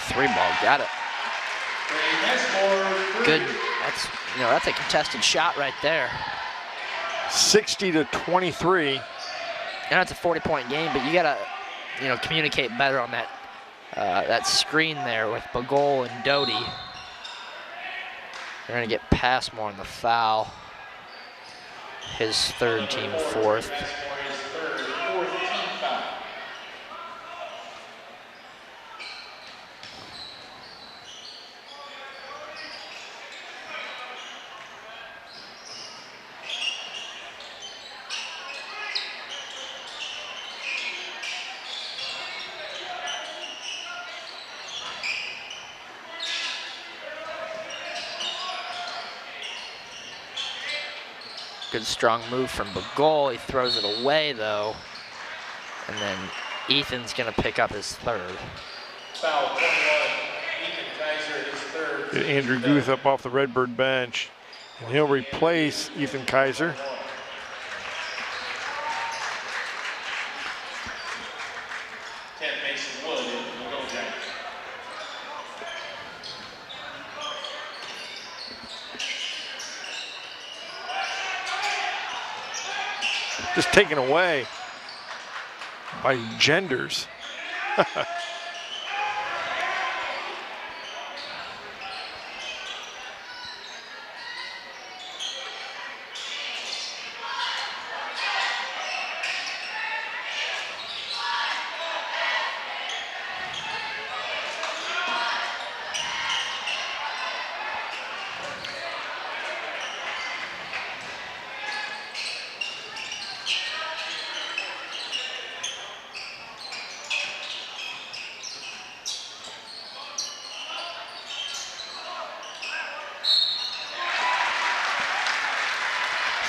Three-ball, got it. Good. That's a contested shot right there. 60-23. And that's a 40-point game, but you gotta, communicate better on that that screen there with Bagol and Doty. They're gonna get Passmore on the foul. His 3rd, team 4th. 'Good strong move from Bagol. He throws it away though. And then Ethan's gonna pick up his 3rd. Foul 21, Ethan Kaiser, his 3rd. Get Andrew Guth up off the Redbird bench. And he'll replace Ethan Kaiser. Mason Wood in the Little Jackets. Just taken away by Genders. Pass.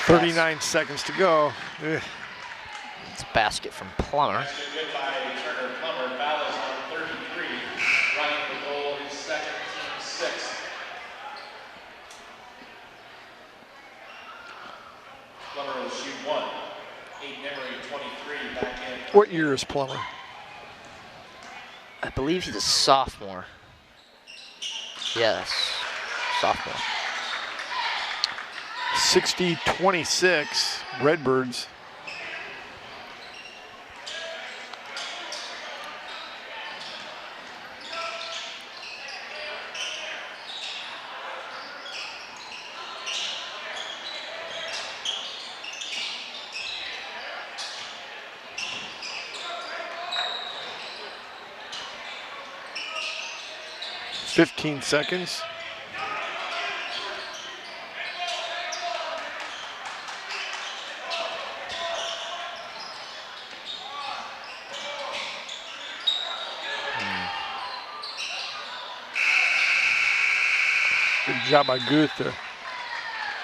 39 seconds to go. Ugh. It's a basket from Plummer. Good by Turner Plummer. Foul is on 33. Ryan Bagol, his 2nd, team 6th. Plummer will shoot 1. Aiden Emery, 23, back in. What year is Plummer? I believe he's a sophomore. Yes, sophomore. 60-26, Redbirds. 15 seconds. Good job by Guth to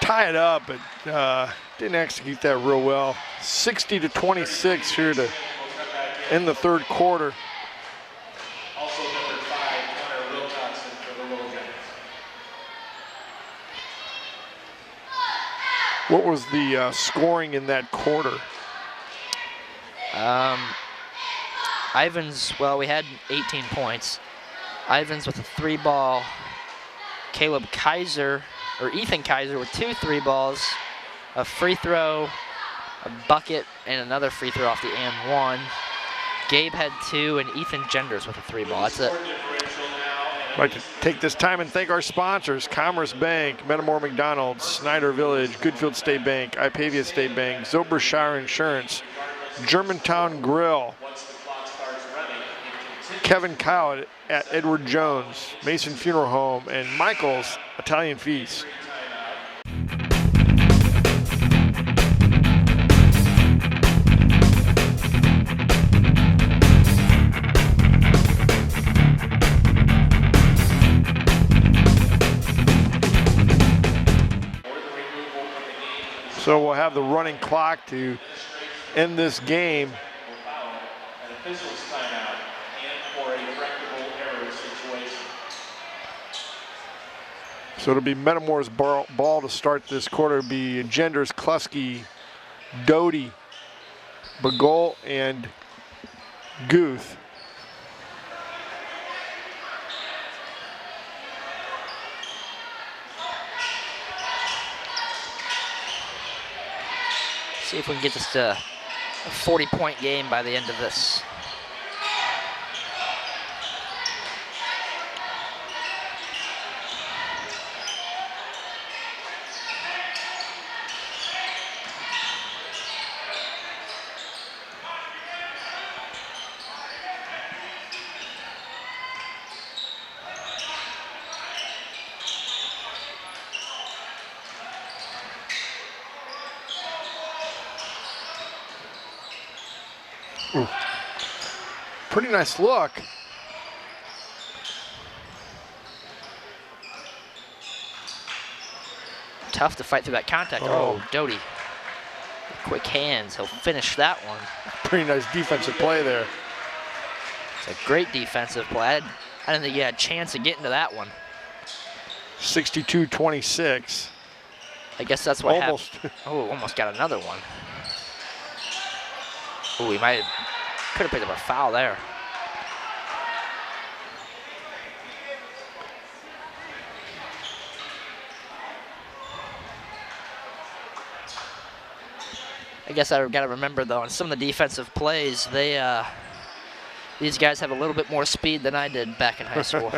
tie it up, but didn't execute that real well. 60-26 here to end the third quarter. Also number 5, Connor Wilcoxon for the Little Giants. What was the scoring in that quarter? Ivans, well, we had 18 points. Ivans with a 3-ball. Caleb Kaiser, or Ethan Kaiser with 2 3-balls, a free throw, a bucket, and another free throw off the and 1. Gabe had 2, and Ethan Genders with a 3-ball. That's it. I'd like to take this time and thank our sponsors: Commerce Bank, Metamora McDonald's, Snyder Village, Goodfield State Bank, Ipavia State Bank, Zobershire Insurance, Germantown Grill, Kevin Kyle at Edward Jones, Mason Funeral Home, and Michael's Italian Feast. So we'll have the running clock to end this game. An official's timeout and for a correctable error situation. So it'll be Metamora's ball to start this quarter. It'll be Genders, Klusky, Doty, Bagol, and Guth. See if we can get this to a 40-point game by the end of this. Ooh. Pretty nice look. Tough to fight through that contact. Oh, Doty. Quick hands. He'll finish that one. Pretty nice defensive play there. It's a great defensive play. I didn't think you had a chance of getting to that one. 62-26. I guess that's what almost happened. Oh, almost got another one. Oh, he could have picked up a foul there. I guess I've got to remember, though, on some of the defensive plays, these guys have a little bit more speed than I did back in high school.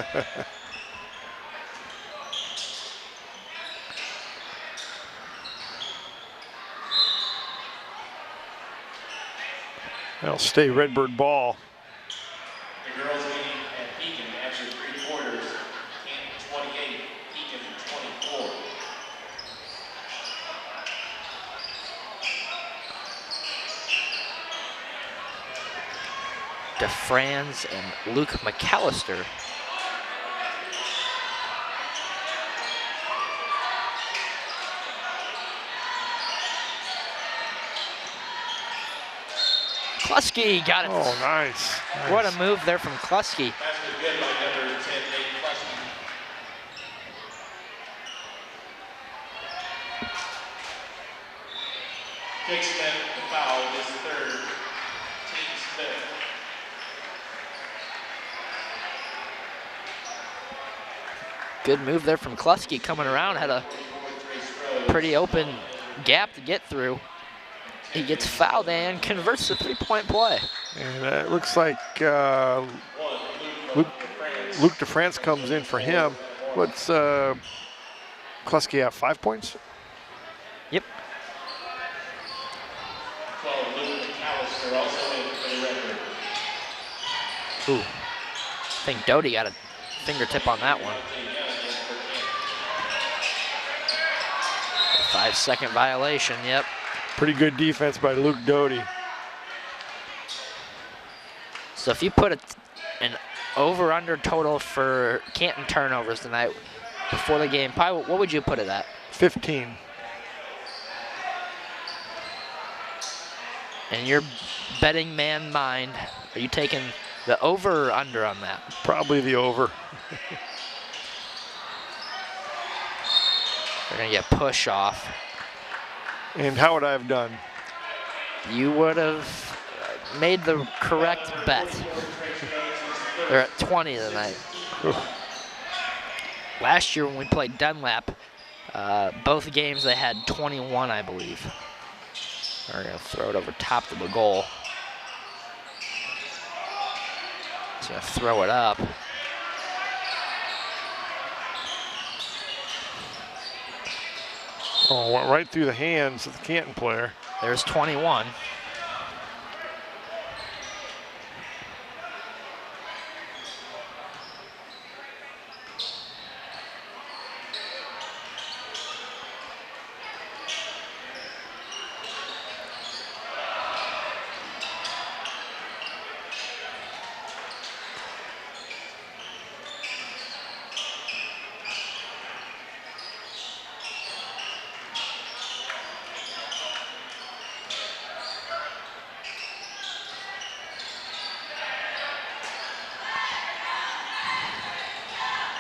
That'll stay Redbird ball. The girls leading at Beacon after 3 quarters. Canton 28, Beacon 24. DeFranz and Luke McAllister. Klusky got it. Oh, nice. What a move there from Klusky. That's good by number 10, Nate Klusky. Jake Smith, the foul, is third. Team's fifth. Good move there from Klusky coming around. Had a pretty open gap to get through. He gets fouled and converts the 3-point play. And it looks like Luke DeFrance comes in for him. What's Klusky have, 5 points? Yep. McAllister also in for the Redbird. Ooh. I think Doty got a fingertip on that one. 5-second violation, yep. Pretty good defense by Luke Doty. So if you put an over-under total for Canton turnovers tonight before the game, probably what would you put it at? 15. In your betting man mind, are you taking the over or under on that? Probably the over. They're going to get push off. And how would I have done? You would have made the correct bet. They're at 20 tonight. Last year when we played Dunlap, both games they had 21, I believe. They're going to throw it over top of the goal. He's going to throw it up. Oh, went right through the hands of the Canton player. There's 21.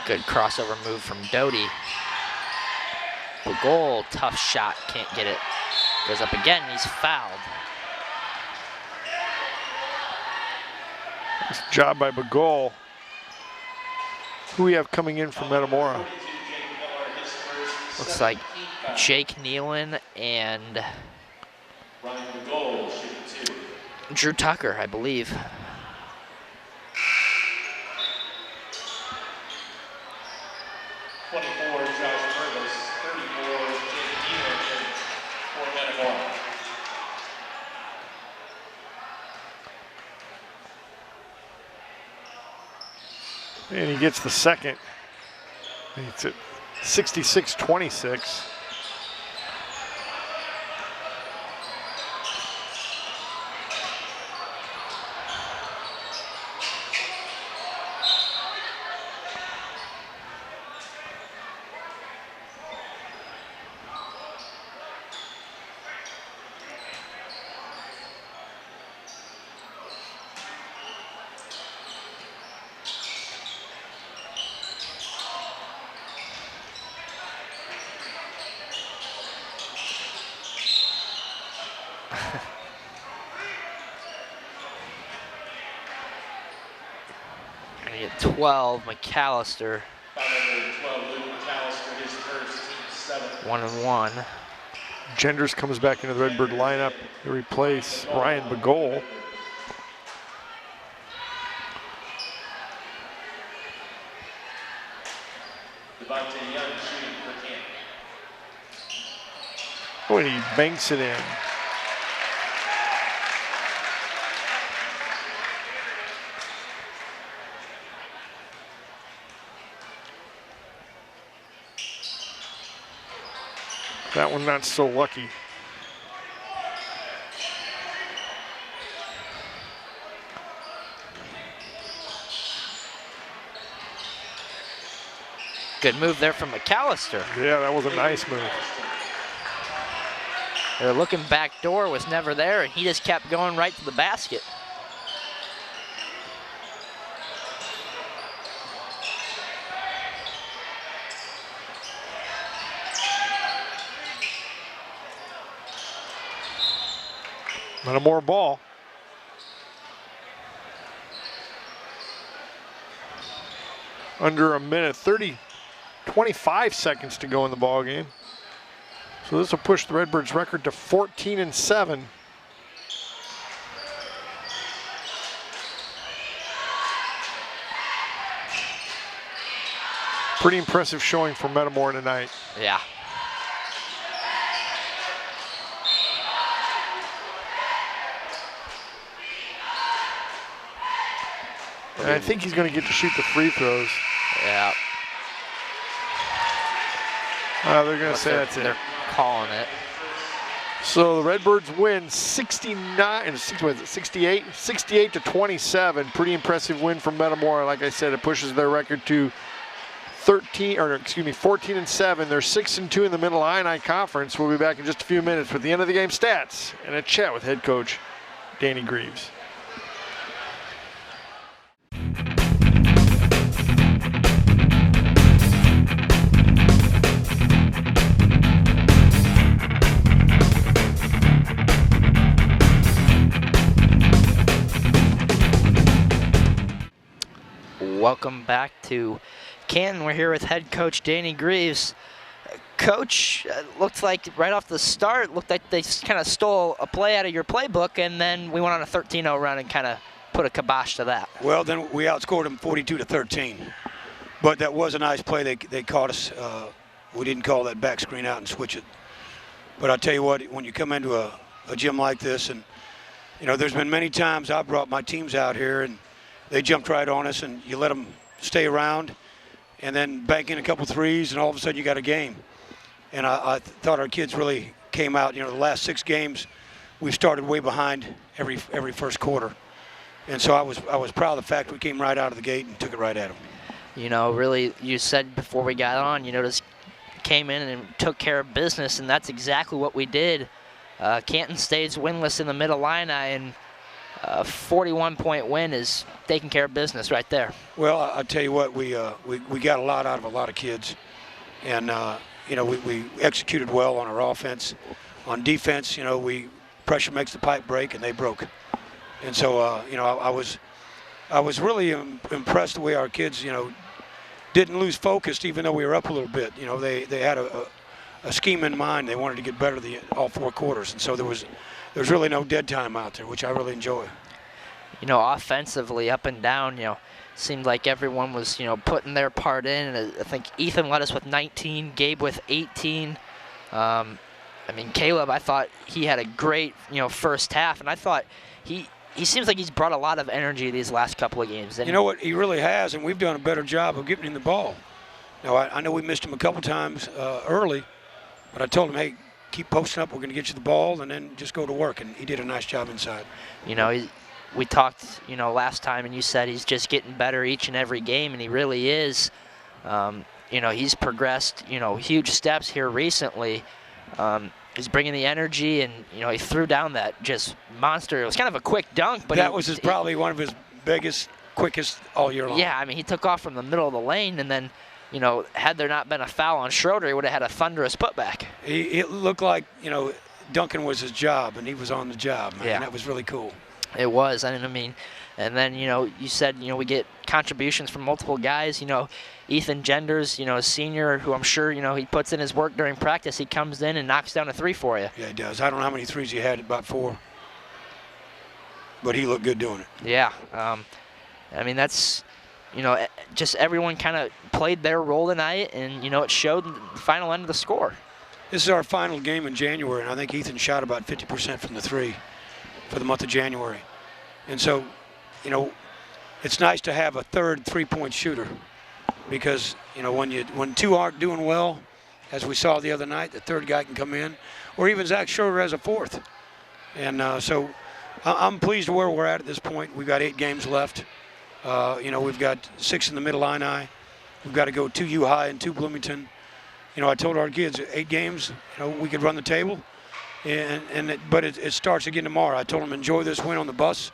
Good crossover move from Doty. The goal, tough shot, can't get it. Goes up again, he's fouled. Nice job by Bagol. Who we have coming in from Metamora? Looks like Jake Nealon and Drew Tucker, I believe. And he gets the second. It's at 66-26. Gonna get 12, McAllister. 1-1. Genders comes back into the Redbird lineup to replace Ryan Bagol. Oh, and he banks it in. That one not so lucky. Good move there from McAllister. Yeah, that was a nice move. Their looking back door was never there, and he just kept going right to the basket. Metamora ball. Under a minute, 25 seconds to go in the ball game. So this will push the Redbirds' record to 14-7. Pretty impressive showing for Metamora tonight. Yeah. And I think he's going to get to shoot the free throws. Yeah. They're going to say that's it. They're calling it. So the Redbirds win 68 to 27. Pretty impressive win from Metamora. Like I said, it pushes their record to 14 and 7. They're 6 and 2 in the Mid-Illini Conference. We'll be back in just a few minutes with the end of the game stats and a chat with head coach Danny Greaves. Welcome back to Canton. We're here with head coach Danny Greaves. Coach, looked like right off the start, looked like they kind of stole a play out of your playbook, and then we went on a 13-0 run and kind of put a kibosh to that. Well, then we outscored them 42 to 13. But that was a nice play. They caught us. We didn't call that back screen out and switch it. But I'll tell you what, when you come into a gym like this, and there's been many times I brought my teams out here and they jumped right on us, and you let them stay around and then bank in a couple threes, and all of a sudden you got a game. And I thought our kids really came out. The last 6 games we've started way behind every first quarter. And so I was proud of the fact we came right out of the gate and took it right at them. Really, you said before we got on, just came in and took care of business, and that's exactly what we did. Canton stays winless in the Mid-Illini, and a 41-point win is taking care of business right there. Well, I'll tell you what, we got a lot out of a lot of kids, and we executed well on our offense. On defense, pressure makes the pipe break, and they broke. And so I was really impressed the way our kids didn't lose focus even though we were up a little bit. They had a scheme in mind. They wanted to get better all 4 quarters, and so there's really no dead time out there, which I really enjoy. Offensively, up and down, seemed like everyone was, putting their part in. And I think Ethan led us with 19, Gabe with 18. Caleb, I thought he had a great, first half, and I thought he seems like he's brought a lot of energy these last couple of games. And you know what? He really has, and we've done a better job of getting him the ball. Now, I know we missed him a couple times early, but I told him, hey, keep posting up. We're going to get you the ball, and then just go to work. And he did a nice job inside. We talked, last time, and you said he's just getting better each and every game, and he really is. He's progressed, huge steps here recently. He's bringing the energy, and, he threw down that just monster. It was kind of a quick dunk, but that was probably one of his biggest, quickest all year long. Yeah, he took off from the middle of the lane, and then, had there not been a foul on Schroeder, he would have had a thunderous putback. It looked like, Duncan was his job, and he was on the job, man. Yeah. That was really cool. It was, and then, you said, we get contributions from multiple guys. Ethan Genders, a senior who I'm sure, he puts in his work during practice. He comes in and knocks down a 3 for you. Yeah, he does. I don't know how many threes he had, about 4. But he looked good doing it. Yeah. That's, just everyone kind of played their role tonight, and, it showed in the final end of the score. This is our final game in January, and I think Ethan shot about 50% from the 3 for the month of January. And so, it's nice to have a third 3-point shooter because, when 2 aren't doing well, as we saw the other night, the third guy can come in, or even Zach Schroeder as a 4th. And so I'm pleased where we're at this point. We've got 8 games left. We've got 6 in the Mid-Illini. We've got to go 2 U-High and 2 Bloomington. I told our kids 8 games, we could run the table. But it starts again tomorrow. I told them enjoy this win on the bus,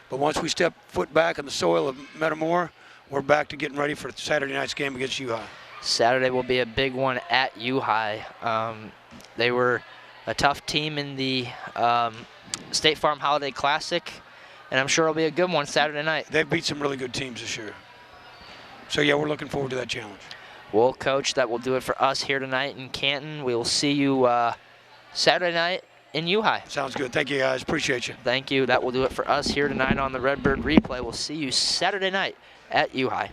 but once we step foot back on the soil of Metamora, we're back to getting ready for Saturday night's game against U-High. Saturday will be a big one at U-High. They were a tough team in the State Farm Holiday Classic, and I'm sure it'll be a good one Saturday night. They've beat some really good teams this year. So, yeah, we're looking forward to that challenge. Well, Coach, that will do it for us here tonight in Canton. We will see you Saturday night in U-High. Sounds good. Thank you, guys. Appreciate you. Thank you. That will do it for us here tonight on the Redbird Replay. We'll see you Saturday night at U-High.